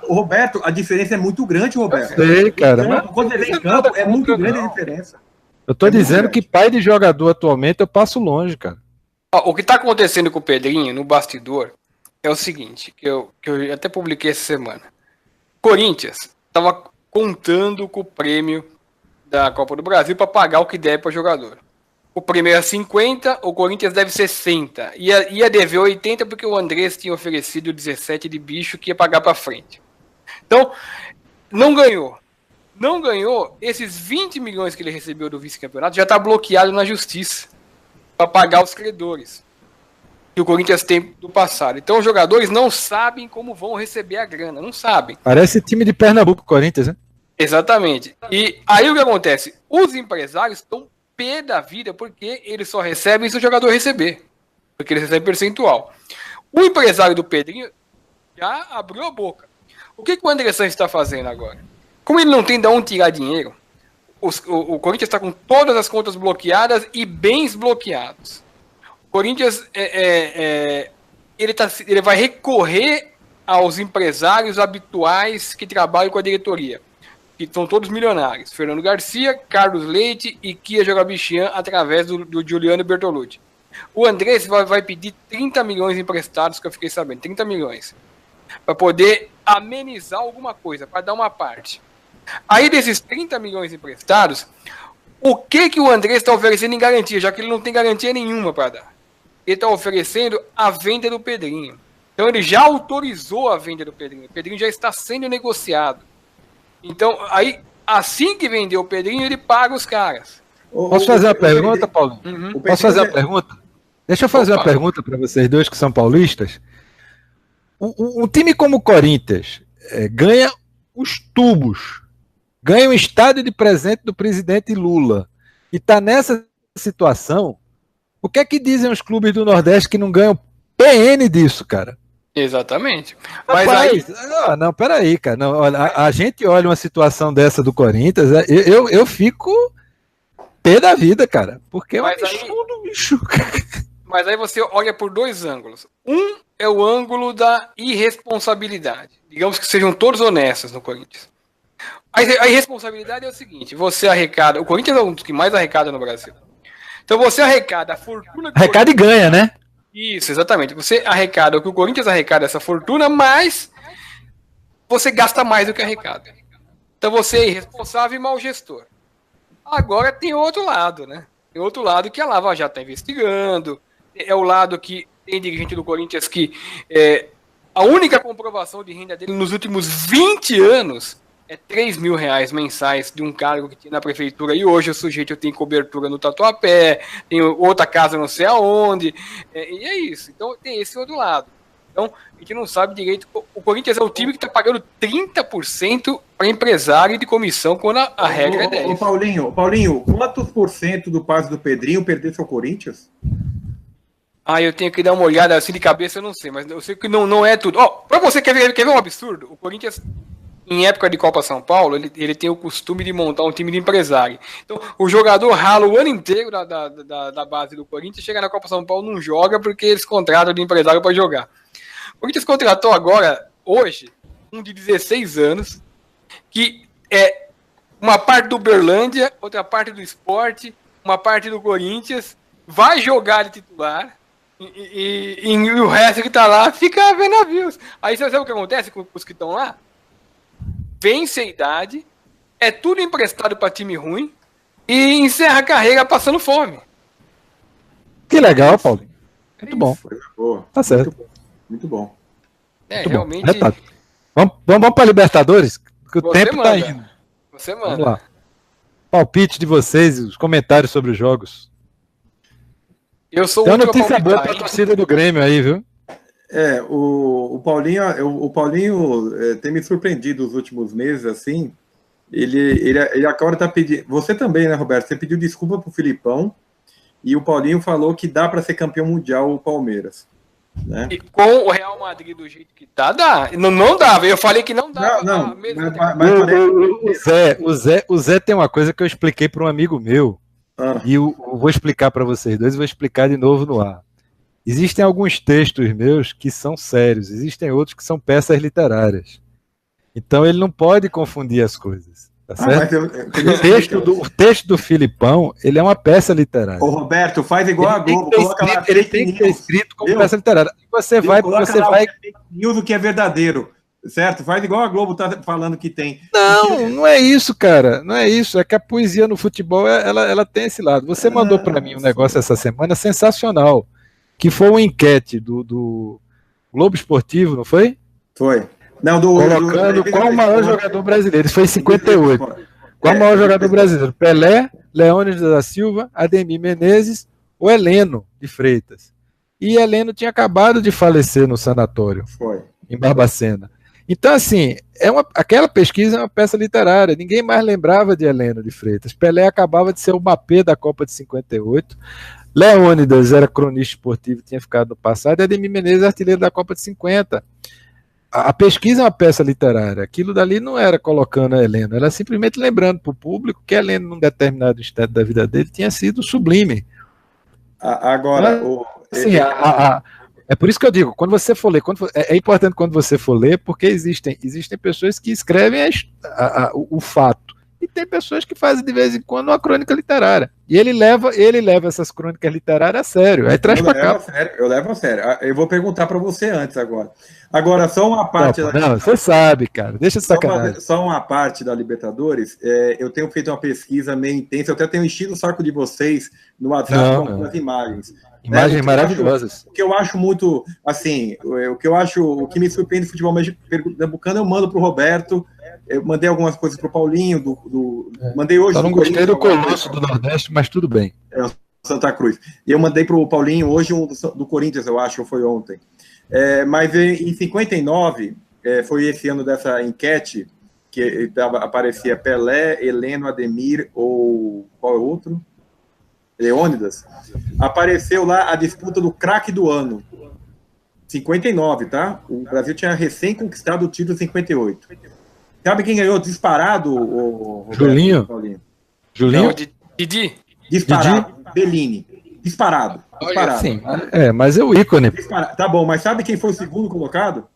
Roberto, a diferença é muito grande, Roberto. Eu sei, cara. Quando ele vem em campo, é muito grande a diferença. Eu tô dizendo que pai de jogador atualmente eu passo longe, cara. O que tá acontecendo com o Pedrinho no bastidor é o seguinte, que eu até publiquei essa semana. Corinthians estava contando com o prêmio da Copa do Brasil para pagar o que deve para o jogador. O prêmio é 50, o Corinthians deve 60. Ia dever 80 porque o Andrés tinha oferecido 17 de bicho que ia pagar para frente. Então, não ganhou. Não ganhou, esses 20 milhões que ele recebeu do vice-campeonato já está bloqueado na justiça para pagar os credores que o Corinthians tem do passado. Então os jogadores não sabem como vão receber a grana, não sabem. Parece time de Pernambuco, Corinthians, né? Exatamente. E aí o que acontece? Os empresários estão pé da vida porque eles só recebem se o jogador receber. Porque eles recebem percentual. O empresário do Pedrinho já abriu a boca. O que o André Sanches está fazendo agora? Como ele não tem de onde tirar dinheiro, o Corinthians está com todas as contas bloqueadas e bens bloqueados. O Corinthians ele vai recorrer aos empresários habituais que trabalham com a diretoria, que são todos milionários. Fernando Garcia, Carlos Leite e Kia Jogabichian, através do Giuliano Bertolucci. O Andrés vai pedir 30 milhões emprestados, que eu fiquei sabendo, 30 milhões, para poder amenizar alguma coisa, para dar uma parte. Aí desses 30 milhões emprestados, o que o Andrés está oferecendo em garantia, já que ele não tem garantia nenhuma para dar? Ele está oferecendo a venda do Pedrinho. Então ele já autorizou a venda do Pedrinho. O Pedrinho já está sendo negociado. Então, aí, assim que vender o Pedrinho, ele paga os caras. Posso fazer uma pergunta, Paulo? Uhum. Posso fazer uma pergunta? Deixa eu fazer uma pergunta para vocês dois que são paulistas. Um time como o Corinthians ganha os tubos, ganha um estádio de presente do presidente Lula e está nessa situação. O que é que dizem os clubes do Nordeste que não ganham PN disso, cara? Exatamente. Mas aí... Não, peraí, cara. Não, olha, a gente olha uma situação dessa do Corinthians, eu fico pé da vida, cara. Porque é um absurdo, bicho. Mas aí você olha por dois ângulos. Um é o ângulo da irresponsabilidade. Digamos que sejam todos honestos no Corinthians. A irresponsabilidade é o seguinte: você arrecada. O Corinthians é um dos que mais arrecada no Brasil. Então você arrecada a fortuna. Arrecada e ganha, né? Isso, exatamente. Você arrecada o que o Corinthians arrecada, essa fortuna, mas você gasta mais do que arrecada. Então você é irresponsável e mau gestor. Agora tem outro lado, né? Tem outro lado que a Lava Jato está investigando. É o lado que tem dirigente do Corinthians que a única comprovação de renda dele nos últimos 20 anos é R$3.000 mensais de um cargo que tinha na prefeitura, e hoje o sujeito tem cobertura no Tatuapé, tem outra casa não sei aonde, e é isso. Então tem esse outro lado. Então a gente não sabe direito. O Corinthians é o time que está pagando 30% para empresário de comissão quando a regra é 10%. Paulinho, quantos por cento do passe do Pedrinho perdeu ao Corinthians? Eu tenho que dar uma olhada assim de cabeça, eu não sei, mas eu sei que não é tudo. Para você, quer ver um absurdo? O Corinthians, em época de Copa São Paulo, ele tem o costume de montar um time de empresário. Então, o jogador rala o ano inteiro da base do Corinthians, chega na Copa São Paulo, não joga porque eles contratam de empresário para jogar. O Corinthians contratou agora, hoje, um de 16 anos, que uma parte do Uberlândia, outra parte do Sport, uma parte do Corinthians, vai jogar de titular e o resto que tá lá fica vendo navios. Aí você sabe o que acontece com os que estão lá? Vence a idade, é tudo emprestado para time ruim e encerra a carreira passando fome. Que legal, Paulinho. Muito bom. Boa. Tá certo. Muito bom. É, Muito realmente. bom. Vamos para Libertadores, que o Você tempo manda. tá indo. Você Vamos manda. lá. Palpite de vocês, os comentários sobre os jogos. Eu sou Tem o uma último a notícia boa palpitar, pra hein? torcida do Grêmio aí, viu? O Paulinho tem me surpreendido nos últimos meses, assim. Ele agora tá pedindo. Você também, né, Roberto? Você pediu desculpa pro Filipão e o Paulinho falou que dá para ser campeão mundial o Palmeiras. Né? E com o Real Madrid do jeito que tá, dá. Não dava. Eu falei que não dava. Não, o Zé tem uma coisa que eu expliquei para um amigo meu, e eu vou explicar para vocês dois, e vou explicar de novo no ar. Existem alguns textos meus que são sérios, existem outros que são peças literárias. Então ele não pode confundir as coisas. Tá certo? O texto do Filipão, ele é uma peça literária. Ô, Roberto, faz igual a Globo. Ele tem que ter escrito como peça literária. Você vai. News o que é verdadeiro, certo? Faz igual a Globo tá falando que tem. Não é isso, cara. Não é isso. É que a poesia no futebol, ela tem esse lado. Você mandou para mim um negócio essa semana sensacional, que foi uma enquete do Globo Esportivo, não foi? Foi. Colocando qual o maior jogador brasileiro. Isso foi em 58. Qual o maior jogador brasileiro? Pelé, Leônidas da Silva, Ademir Menezes ou Heleno de Freitas. E Heleno tinha acabado de falecer no sanatório, em Barbacena. Então, assim, aquela pesquisa é uma peça literária. Ninguém mais lembrava de Heleno de Freitas. Pelé acabava de ser o Mbappé da Copa de 58. Leônidas era cronista esportivo, tinha ficado no passado. E Ademir Menezes, artilheiro da Copa de 50. A pesquisa é uma peça literária. Aquilo dali não era colocando a Heleno, era simplesmente lembrando para o público que Heleno, num determinado instante da vida dele, tinha sido sublime. Agora, assim, é por isso que eu digo, quando você for ler, é importante quando você for ler, porque existem pessoas que escrevem o fato. E tem pessoas que fazem de vez em quando uma crônica literária. E ele leva essas crônicas literárias a sério. Aí traz para cá. Eu levo a sério. Eu vou perguntar para você antes agora. Agora, só uma parte. Não, você sabe, cara. Deixa de sacanagem. Só uma parte da Libertadores. Eu tenho feito uma pesquisa meio intensa. Eu até tenho enchido o saco de vocês no WhatsApp com as imagens. Imagens maravilhosas. O que eu acho muito, assim, o que me surpreende no futebol pernambucano, eu mando para o Roberto. Eu mandei algumas coisas para o Paulinho. Mandei hoje. Eu não gostei do Colosso do Nordeste, mas tudo bem. É o Santa Cruz. E eu mandei para o Paulinho hoje um do Corinthians, eu acho, ou foi ontem. Mas em 59, foi esse ano dessa enquete, que aparecia Pelé, Heleno, Ademir, ou qual é o outro? Leônidas. Apareceu lá a disputa do craque do ano. 59, tá? O Brasil tinha recém conquistado o título em 58. Sabe quem ganhou disparado, o Julinho? Julinho? Didi? Disparado. Bellini. Disparado. Sim, mas é o ícone. Tá bom, mas sabe quem foi o segundo colocado?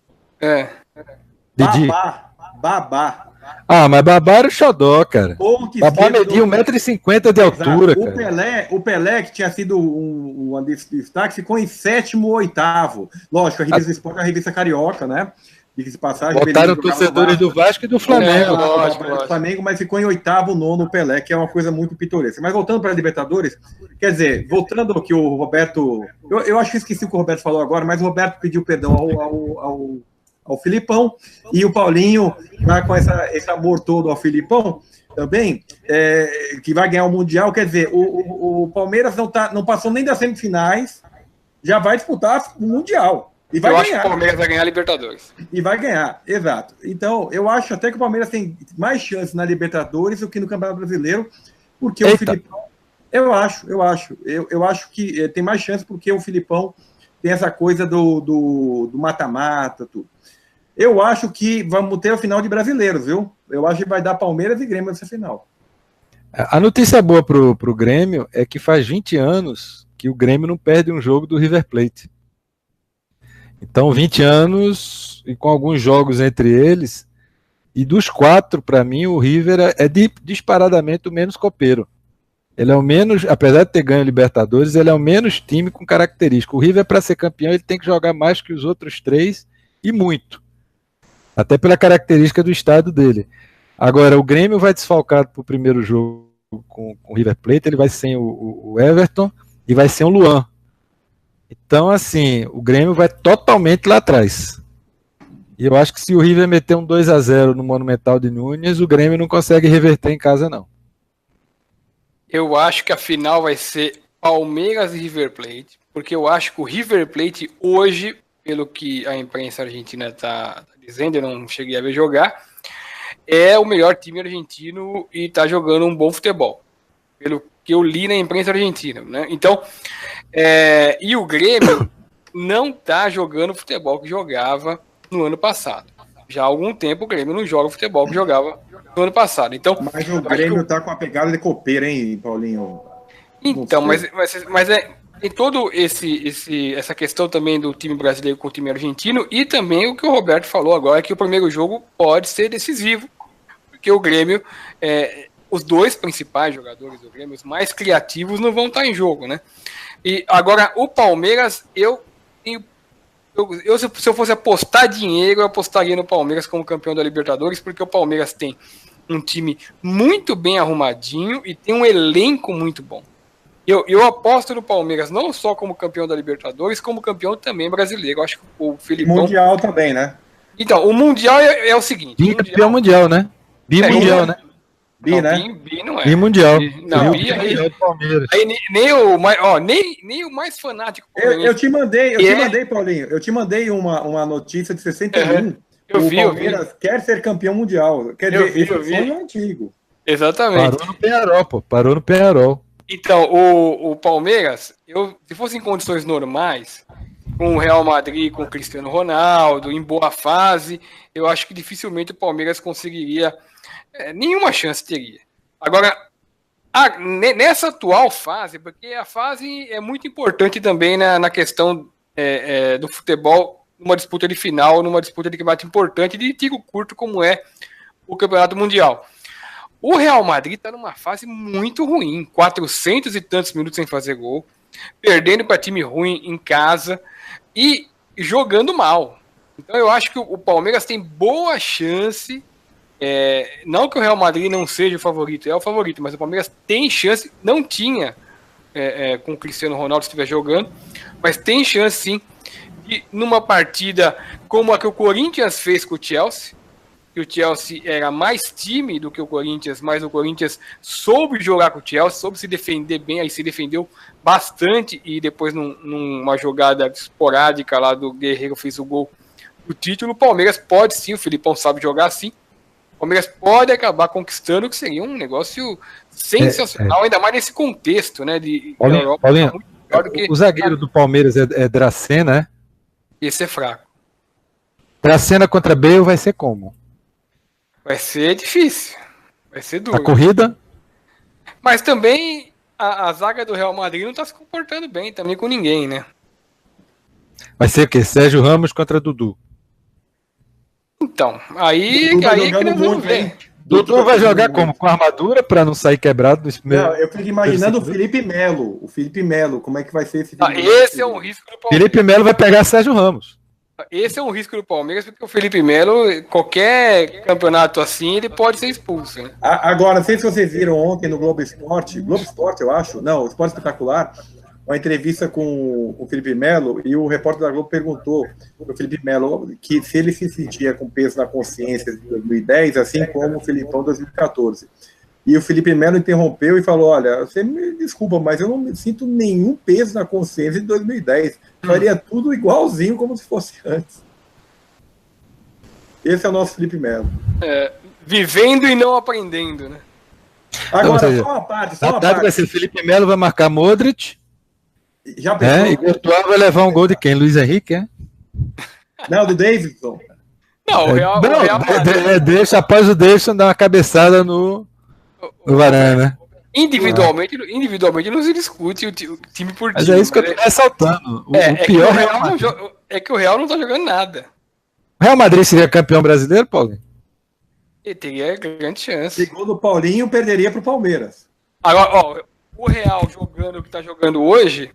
Didi. Babá. Mas Babá era o xodó, cara. Babá media 1,50 m de altura, cara. O Pelé, que tinha sido um destaque, ficou em 7º ou 8º. Lógico, a revista Esporte é a revista carioca, né? De passagem, botaram torcedores do Vasco e do Flamengo. Do Flamengo, mas ficou em 8º, 9º o Pelé, que é uma coisa muito pitoresca. Mas voltando para a Libertadores, quer dizer, voltando ao que o Roberto... Eu acho que esqueci o que o Roberto falou agora, mas o Roberto pediu perdão ao Filipão, e o Paulinho vai com esse amor todo ao Filipão também, que vai ganhar o Mundial. Quer dizer, o Palmeiras não passou nem das semifinais, já vai disputar o Mundial. E vai acho que o Palmeiras vai ganhar a Libertadores. E vai ganhar, exato. Então, eu acho até que o Palmeiras tem mais chances na Libertadores do que no Campeonato Brasileiro, porque o Filipão... Eu acho que tem mais chance porque o Filipão tem essa coisa do mata-mata, tudo. Eu acho que vamos ter o final de brasileiros, viu? Eu acho que vai dar Palmeiras e Grêmio nessa final. A notícia boa pro Grêmio é que faz 20 anos que o Grêmio não perde um jogo do River Plate. Então, 20 anos, e com alguns jogos entre eles, E dos 4, para mim, o River é disparadamente o menos copeiro. Ele é o menos, apesar de ter ganho Libertadores, ele é o menos time com característica. O River, para ser campeão, ele tem que jogar mais que os outros 3 e muito. Até pela característica do estado dele. Agora, o Grêmio vai desfalcado para o primeiro jogo com o River Plate, ele vai sem o Everton e vai sem o Luan. Então, assim, o Grêmio vai totalmente lá atrás. E eu acho que se o River meter um 2-0 no Monumental de Núñez, o Grêmio não consegue reverter em casa, não. Eu acho que a final vai ser Palmeiras e River Plate, porque eu acho que o River Plate hoje, pelo que a imprensa argentina está dizendo, eu não cheguei a ver jogar, é o melhor time argentino e está jogando um bom futebol, pelo que eu li na imprensa argentina, né? Então, e o Grêmio não está jogando o futebol que jogava no ano passado. Já há algum tempo o Grêmio não joga o futebol que jogava no ano passado. Então, mas o Grêmio está com a pegada de copeira, hein, Paulinho? Então, mas tem todo essa questão também do time brasileiro com o time argentino, e também o que o Roberto falou agora, que o primeiro jogo pode ser decisivo, porque o Grêmio, os 2 principais jogadores do Grêmio, os mais criativos, não vão estar em jogo, né? E agora, o Palmeiras, se eu fosse apostar dinheiro, eu apostaria no Palmeiras como campeão da Libertadores, porque o Palmeiras tem um time muito bem arrumadinho e tem um elenco muito bom. Eu aposto no Palmeiras não só como campeão da Libertadores, como campeão também brasileiro. Eu acho que o Felipão... Mundial também, né? Então, o Mundial é o seguinte... Bicampeão mundial, né? Bimundial, né? Bi, né? Bi não é. Bimundial. Não, Bi é do Palmeiras. Aí nem o mais fanático... Eu te mandei, Paulinho, eu te mandei uma notícia de 61. O Palmeiras quer ser campeão mundial. Quer dizer, esse sonho é antigo. Exatamente. Parou no Peñarol, pô. Parou no Peñarol. Então, o Palmeiras, se fosse em condições normais, com o Real Madrid, com o Cristiano Ronaldo, em boa fase, eu acho que dificilmente o Palmeiras conseguiria, nenhuma chance teria. Agora, nessa atual fase, porque a fase é muito importante também na questão do futebol, numa disputa de final, numa disputa de combate importante, de tiro curto, como é o Campeonato Mundial. O Real Madrid está numa fase muito ruim, 400 e tantos minutos sem fazer gol, perdendo para time ruim em casa e jogando mal. Então eu acho que o Palmeiras tem boa chance, não que o Real Madrid não seja o favorito, é o favorito, mas o Palmeiras tem chance, não tinha com o Cristiano Ronaldo se estiver jogando, mas tem chance sim, de numa partida como a que o Corinthians fez com o Chelsea, que o Chelsea era mais time do que o Corinthians, mas o Corinthians soube jogar com o Chelsea, soube se defender bem, aí se defendeu bastante, e depois numa jogada esporádica lá do Guerreiro fez o gol do título. O Palmeiras pode sim, o Filipão sabe jogar assim, o Palmeiras pode acabar conquistando, que seria um negócio sensacional, ainda mais nesse contexto, né, de Paulinho, o zagueiro do Palmeiras é Dracena, né? Esse é fraco. Dracena contra Bale vai ser como? Vai ser difícil. Vai ser duro. A corrida? Mas também a zaga do Real Madrid não está se comportando bem também com ninguém, né? Vai ser o quê? Sérgio Ramos contra Dudu. Então, aí é que nós vamos ver. Dudu vai jogar como? Com armadura para não sair quebrado nos primeiros... Não, eu fico imaginando o Felipe Melo. O Felipe Melo, como é que vai ser esse esse é um risco do Palmeiras. Felipe Melo vai pegar Sérgio Ramos. Esse é um risco do Palmeiras, porque o Felipe Melo, qualquer campeonato assim, ele pode ser expulso, né? Agora, não sei se vocês viram ontem no Globo Esporte, eu acho, não, Esporte Espetacular, uma entrevista com o Felipe Melo, e o repórter da Globo perguntou pro Felipe Melo que se ele se sentia com peso na consciência de 2010, assim como o Filipão de 2014. E o Felipe Melo interrompeu e falou: olha, você me desculpa, mas eu não me sinto nenhum peso na consciência de 2010. Faria tudo igualzinho como se fosse antes. Esse é o nosso Felipe Melo. Vivendo e não aprendendo, né? Agora, seja, só uma parte. Vai ser Felipe Melo vai marcar Modric. Já pensou? E Courtois vai levar um gol de quem? Luiz Henrique, é? Não, do Davidson. Não, o Real deixa, após o Davidson dar uma cabeçada no Varane, né? Individualmente não se discute o time por time. Mas é isso que eu tô ressaltando. É que o Real não tá jogando nada. O Real Madrid seria campeão brasileiro, Paulo? Ele teria grande chance. Segundo o Paulinho, perderia para o Palmeiras. Agora, ó, o Real jogando o que está jogando hoje,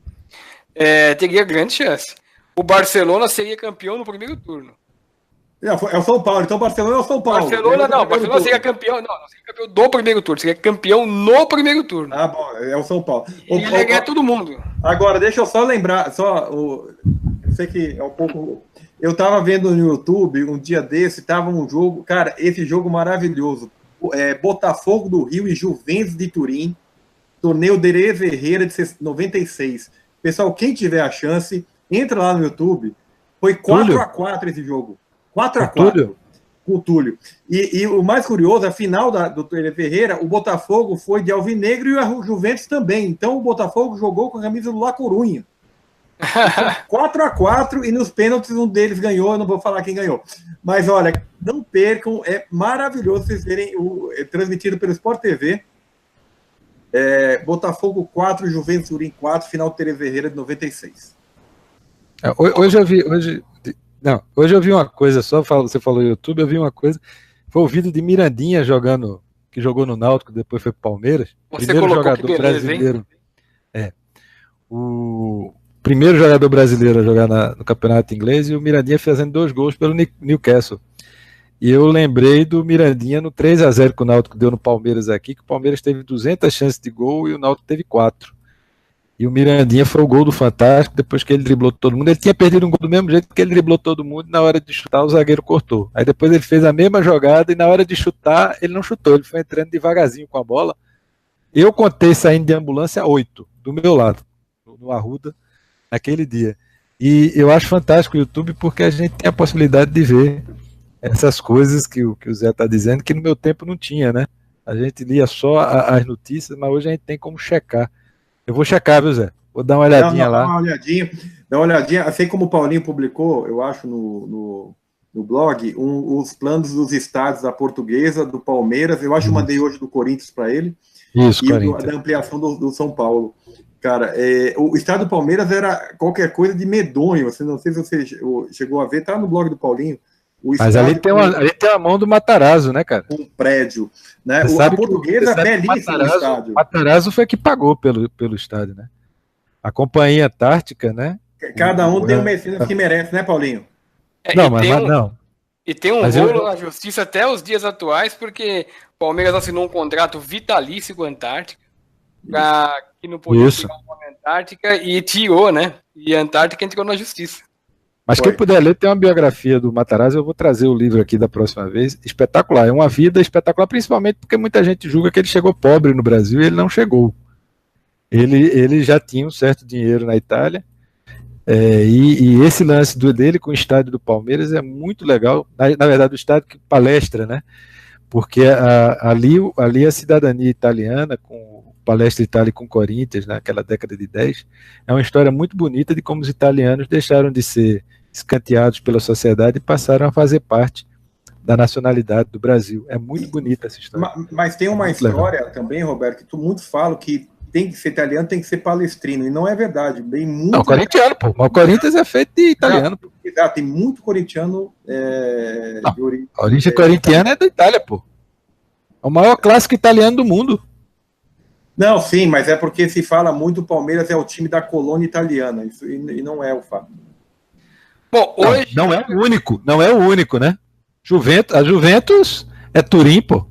teria grande chance. O Barcelona seria campeão no primeiro turno. É o São Paulo, então o Barcelona é o São Paulo. Barcelona seria campeão. Não seria campeão do primeiro turno, seria campeão no primeiro turno. Ah, bom, é o São Paulo. Ele ia ganhar todo mundo. Agora, deixa eu só lembrar, eu sei que é um pouco. Eu tava vendo no YouTube um dia desse, tava um jogo, cara, esse jogo maravilhoso. Botafogo do Rio e Juventus de Turim, torneio Derê Ferreira de 96. Pessoal, quem tiver a chance, entra lá no YouTube. Foi 4x4 esse jogo. 4x4 com o Túlio. E o mais curioso, a final do Derê Ferreira, o Botafogo foi de alvinegro e a Juventus também. Então o Botafogo jogou com a camisa do La Corunha. 4x4 e nos pênaltis um deles ganhou, eu não vou falar quem ganhou. Mas olha, não percam, é maravilhoso vocês verem transmitido pelo Sport TV. Botafogo 4, Juventus Turim 4, final do Derê Ferreira de 96. Hoje eu vi uma coisa, você falou YouTube, eu vi uma coisa, foi o vídeo de Mirandinha que jogou no Náutico, depois foi pro Palmeiras. Você primeiro jogador beleza, brasileiro. O primeiro jogador brasileiro a jogar no campeonato inglês, e o Mirandinha fazendo 2 gols pelo Newcastle. E eu lembrei do Mirandinha no 3x0 que o Náutico deu no Palmeiras aqui, que o Palmeiras teve 200 chances de gol e o Náutico teve 4. E o Mirandinha foi o gol do Fantástico, depois que ele driblou todo mundo. Ele tinha perdido um gol do mesmo jeito que ele driblou todo mundo, e na hora de chutar o zagueiro cortou. Aí depois ele fez a mesma jogada e na hora de chutar ele não chutou, ele foi entrando devagarzinho com a bola. Eu contei saindo de ambulância 8, do meu lado, no Arruda, naquele dia. E eu acho fantástico o YouTube porque a gente tem a possibilidade de ver essas coisas que o Zé está dizendo, que no meu tempo não tinha, né? A gente lia só as notícias, mas hoje a gente tem como checar. Eu vou checar, viu, Zé? Vou dar uma olhadinha lá. Dá uma olhadinha. Assim como o Paulinho publicou, eu acho, no blog, os planos dos estádios da Portuguesa, do Palmeiras. Eu acho que mandei hoje do Corinthians para ele. Isso, e da ampliação do São Paulo. Cara, o estádio do Palmeiras era qualquer coisa de medonho. Não sei se você chegou a ver, tá no blog do Paulinho. Mas ali tem a mão do Matarazzo, né, cara? Um prédio. Né? A Portuguesa é belíssima o estádio. O Matarazzo foi que pagou pelo estádio, né? A Companhia Antártica, né? Cada um tem um mecenas que merece, né, Paulinho? Não. E tem um rolo na justiça até os dias atuais, porque o Palmeiras assinou um contrato vitalício com a Antártica, que não podia ficar com a Antártica, e tirou, né? E a Antártica entrou na justiça. Mas quem puder ler, tem uma biografia do Matarazzo, eu vou trazer o livro aqui da próxima vez. Espetacular, é uma vida espetacular, principalmente porque muita gente julga que ele chegou pobre no Brasil e ele não chegou. Ele já tinha um certo dinheiro na Itália, e esse lance dele com o estádio do Palmeiras é muito legal. Na verdade, o estádio que palestra, né? Porque ali a cidadania italiana, com Palestra Itália com Corinthians, naquela década de 10, é uma história muito bonita de como os italianos deixaram de ser escanteados pela sociedade e passaram a fazer parte da nacionalidade do Brasil. É muito bonita essa história. Mas tem uma história também, Roberto, que muitos falam que tem que ser italiano, tem que ser palestrino, e não é verdade. Não, corintiano, pô. Mas o Corinthians é feito de italiano. Exato, tem muito corintiano de origem. A origem corintiana é da Itália, pô. É o maior clássico italiano do mundo. Não, sim, mas é porque se fala muito o Palmeiras é o time da colônia italiana, e não é o fato. Bom, hoje... Não é o único, né? A Juventus é Turim, pô.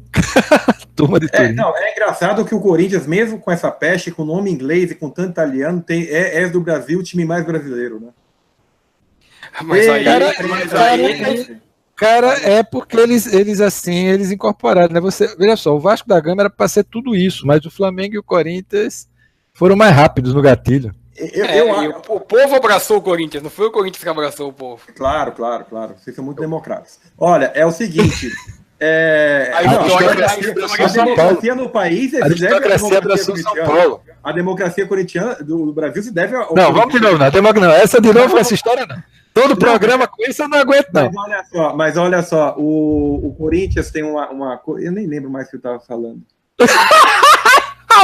Turma de Turim. É engraçado que o Corinthians, mesmo com essa peste, com nome inglês e com tanto italiano, é do Brasil o time mais brasileiro, né? Cara, é porque eles incorporaram, né? Veja só, o Vasco da Gama era para ser tudo isso, mas o Flamengo e o Corinthians foram mais rápidos no gatilho. O povo abraçou o Corinthians, não foi o Corinthians que abraçou o povo. Claro. Vocês são muito democráticos. Olha, é o seguinte... A democracia no país se deve à democracia corintiana. A democracia corintiana do Brasil se deve ao... Não, vamos de novo, não. Essa de novo, essa história não. Todo programa com isso eu não aguento, não. Mas olha só, o Corinthians tem uma... Eu nem lembro mais o que eu estava falando.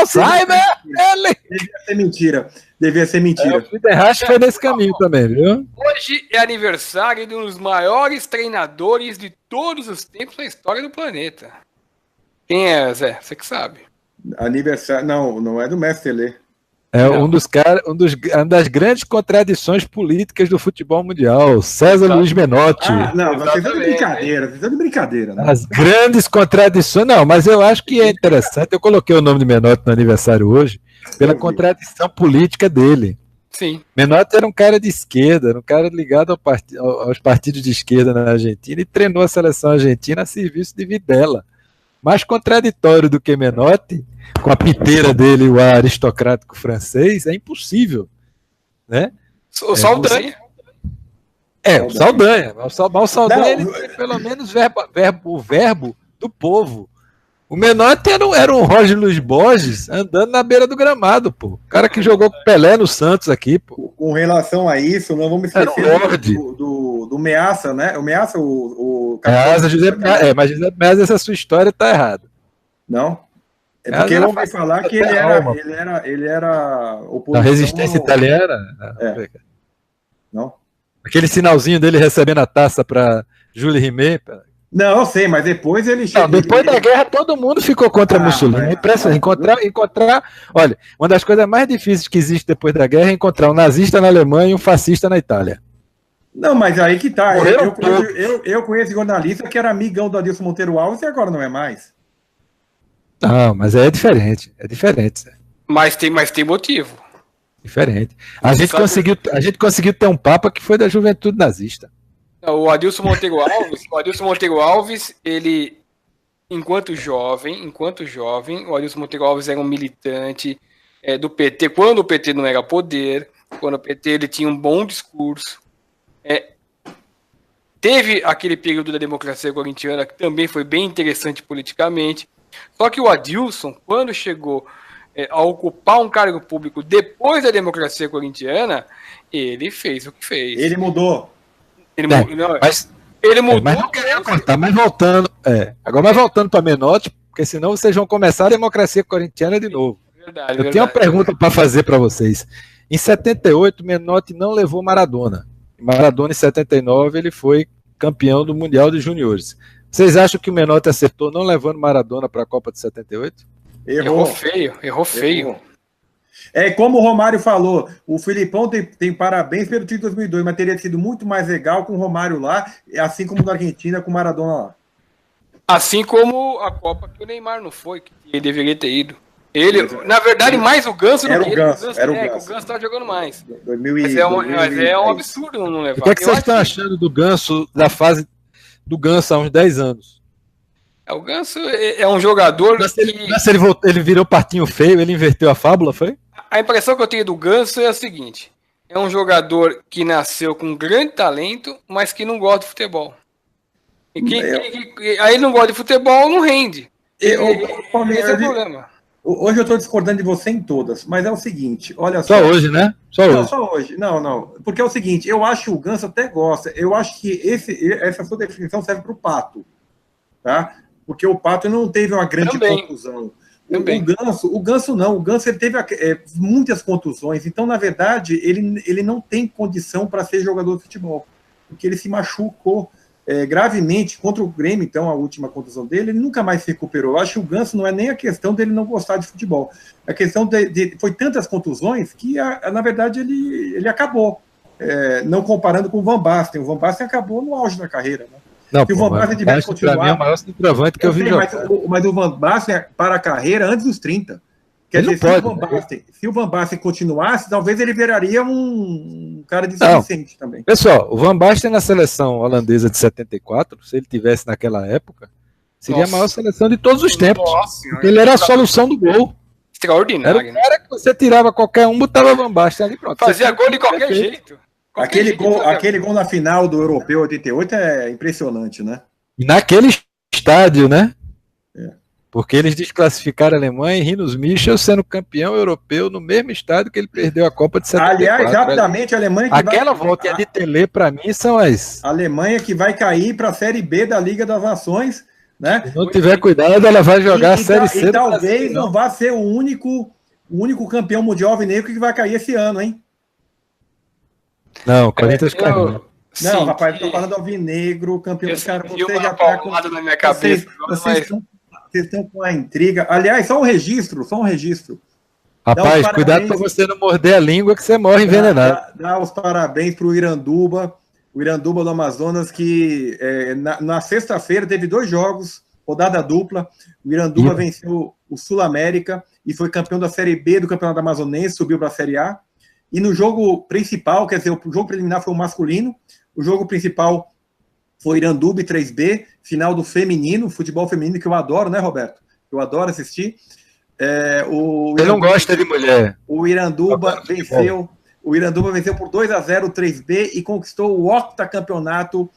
Alzheimer! Ele... Devia ser mentira. O Fiderrache foi nesse caminho também, viu? Hoje é aniversário de um dos maiores treinadores de todos os tempos na história do planeta. Quem é, Zé? Você que sabe. Aniversário. Não é do Mestre Lê. É uma das grandes contradições políticas do futebol mundial, César Luiz Menotti. Não, vocês estão de brincadeira. Né? As grandes contradições. Não, mas eu acho que é interessante. Eu coloquei o nome de Menotti no aniversário hoje pela contradição política dele. Sim. Menotti era um cara de esquerda, era um cara ligado aos partidos de esquerda na Argentina e treinou a seleção argentina a serviço de Videla. Mais contraditório do que Menotti, com a piteira dele, o aristocrático francês, é impossível. Né? O Saldanha. O Saldanha. O Saldanha ele tem pelo menos o verbo do povo. O Menotti era um Jorge Luiz Borges andando na beira do gramado, pô. O cara que jogou com Pelé no Santos aqui, pô. Com relação a isso, não vamos esquecer do Meaça, né? O Meaça, mas José Meaça, essa sua história tá errada. Não? É porque eu ouvi falar que ele era oposição... Da resistência italiana? Não? Aquele sinalzinho dele recebendo a taça para Júlio Rimet. Não, eu sei, mas depois ele chegou... Depois da guerra, todo mundo ficou contra Mussolini. É impressionante. Encontrar... Olha, uma das coisas mais difíceis que existe depois da guerra é encontrar um nazista na Alemanha e um fascista na Itália. Não, mas aí que tá. Eu conheço jornalista que era amigão do Adilson Monteiro Alves e agora não é mais. Não, mas é diferente. É diferente. Mas tem motivo. Diferente. A gente conseguiu ter um papa que foi da juventude nazista. O Adilson Monteiro Alves, ele, enquanto jovem, o Adilson Monteiro Alves era um militante do PT, quando o PT não era poder, quando o PT ele tinha um bom discurso. Teve aquele período da democracia corintiana que também foi bem interessante politicamente. Só que o Adilson, quando chegou a ocupar um cargo público depois da democracia corintiana, ele fez o que fez. Ele mudou. Ele mudou. Mas não queria contar, mas voltando. Agora voltando para Menotti, porque senão vocês vão começar a democracia corintiana de novo. Verdade. Tenho uma pergunta para fazer para vocês. Em 78, Menotti não levou Maradona. Maradona, em 79, ele foi campeão do Mundial de Juniores. Vocês acham que o Menotti acertou não levando Maradona para a Copa de 78? Errou feio. É como o Romário falou, o Filipão tem parabéns pelo título de 2002, mas teria sido muito mais legal com o Romário lá, assim como na Argentina com o Maradona lá. Assim como a Copa que o Neymar não foi, que ele deveria ter ido. Ele, na verdade, mais o Ganso do que ele. O Ganso estava jogando mais. Mas é um absurdo não levar. O que vocês estão achando do Ganso, da fase do Ganso há uns 10 anos? O Ganso é um jogador ele virou patinho feio, ele inverteu a fábula, foi? A impressão que eu tenho do Ganso é a seguinte: é um jogador que nasceu com grande talento, mas que não gosta de futebol. Aí ele não gosta de futebol, não rende. Esse é o problema. Hoje eu estou discordando de você em todas, mas é o seguinte, olha só. Só hoje, né? Só hoje. Não. Porque é o seguinte, eu acho que o Ganso até gosta, eu acho que essa sua definição serve para o Pato, tá? Porque o Pato não teve uma grande contusão. O Ganso não. O Ganso ele teve muitas contusões. Então, na verdade, ele não tem condição para ser jogador de futebol. Porque ele se machucou gravemente contra o Grêmio, então, a última contusão dele, ele nunca mais se recuperou. Eu acho que o Ganso não é nem a questão dele não gostar de futebol. A questão foi tantas contusões que, na verdade, ele acabou. Não comparando com o Van Basten. O Van Basten acabou no auge da carreira, né? Não, se o Van Basten tivesse continuado... Para mim é o maior centroavante que eu vi jogar. Mas o Van Basten para a carreira antes dos 30. Quer dizer, se o Van Basten continuasse, talvez ele viraria um cara displicente também. Pessoal, o Van Basten na seleção holandesa de 74, se ele tivesse naquela época, seria a maior seleção de todos os tempos. Porque ele era a solução do gol. Extraordinário. Era o cara que você tirava qualquer um, botava Van Basten ali, pronto. Fazia gol de qualquer jeito. Aquele gol na final do Europeu 88 é impressionante, né? E naquele estádio, né? Porque eles desclassificaram a Alemanha e Rinus Michel sendo campeão europeu no mesmo estádio que ele perdeu a Copa de 74. Aliás, rapidamente, a Alemanha... Aquela volta de Tele, para mim, são as... A Alemanha que vai cair para a Série B da Liga das Nações, né? Se não tiver cuidado, ela vai jogar a Série C. E talvez não vá ser o único campeão mundial alvinegro que vai cair esse ano, hein? Não, o Corinthians caiu. Não, rapaz, tô falando alvinegro, campeão. Cara, você já tá com... na minha cabeça. Vocês estão com a intriga. Aliás, só um registro. Rapaz, cuidado pra você não morder a língua que você morre envenenado. Dá os parabéns pro Iranduba, o Iranduba do Amazonas, que na sexta-feira teve 2 jogos, rodada dupla. O Iranduba venceu o Sul-América e foi campeão da Série B do Campeonato Amazonense, subiu para a Série A. E no jogo principal, quer dizer, o jogo preliminar foi o masculino, o jogo principal foi Iranduba e 3B, final do feminino, futebol feminino, que eu adoro, né, Roberto? Eu adoro assistir. Você não gosta de mulher. O Iranduba venceu por 2-0 o 3B e conquistou o octacampeonato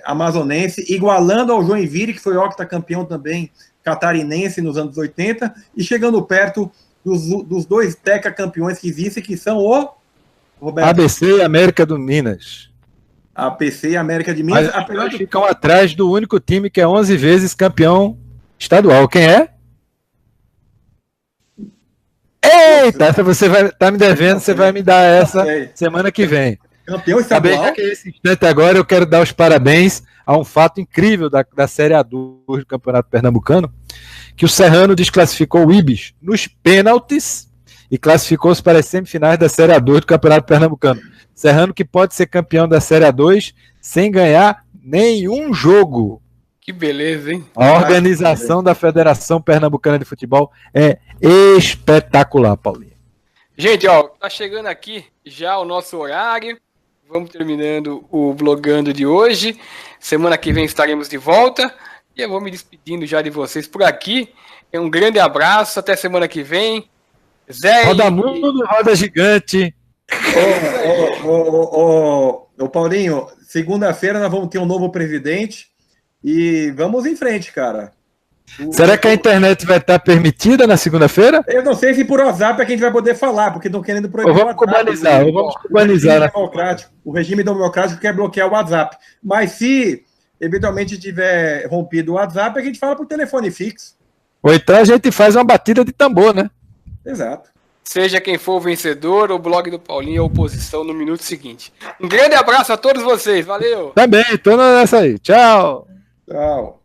amazonense, igualando ao Joinville, que foi octacampeão também catarinense nos anos 80, e chegando perto dos 2 teca-campeões que existem, que são o Roberto, ABC e América do Minas. ABC e América de Minas. Mas ficam atrás do único time que é 11 vezes campeão estadual. Quem é? Eita, essa você vai tá me devendo, você vai me dar essa semana que vem. Campeão estadual. Já que esse instante agora eu quero dar os parabéns a um fato incrível da Série A2 do Campeonato Pernambucano, que o Serrano desclassificou o Ibis nos pênaltis e classificou-se para as semifinais da Série A2 do Campeonato Pernambucano. Serrano que pode ser campeão da Série A2 sem ganhar nenhum jogo. Que beleza, hein? A organização da Federação Pernambucana de Futebol é espetacular, Paulinho. Gente, ó, tá chegando aqui já o nosso horário. Vamos terminando o Blogando de hoje. Semana que vem estaremos de volta. E eu vou me despedindo já de vocês por aqui. Um grande abraço, até semana que vem. Zé. Roda mundo, roda gigante. Ô Paulinho, segunda-feira nós vamos ter um novo presidente. E vamos em frente, cara. Será que a internet vai estar permitida na segunda-feira? Eu não sei se por WhatsApp é que a gente vai poder falar, porque estão querendo proibir vamos cubanizar. O regime democrático quer bloquear o WhatsApp. Mas se eventualmente tiver rompido o WhatsApp, a gente fala por telefone fixo. Ou então a gente faz uma batida de tambor, né? Exato. Seja quem for o vencedor, o blog do Paulinho é a oposição no minuto seguinte. Um grande abraço a todos vocês. Valeu! Também, tô nessa aí. Tchau! Tchau.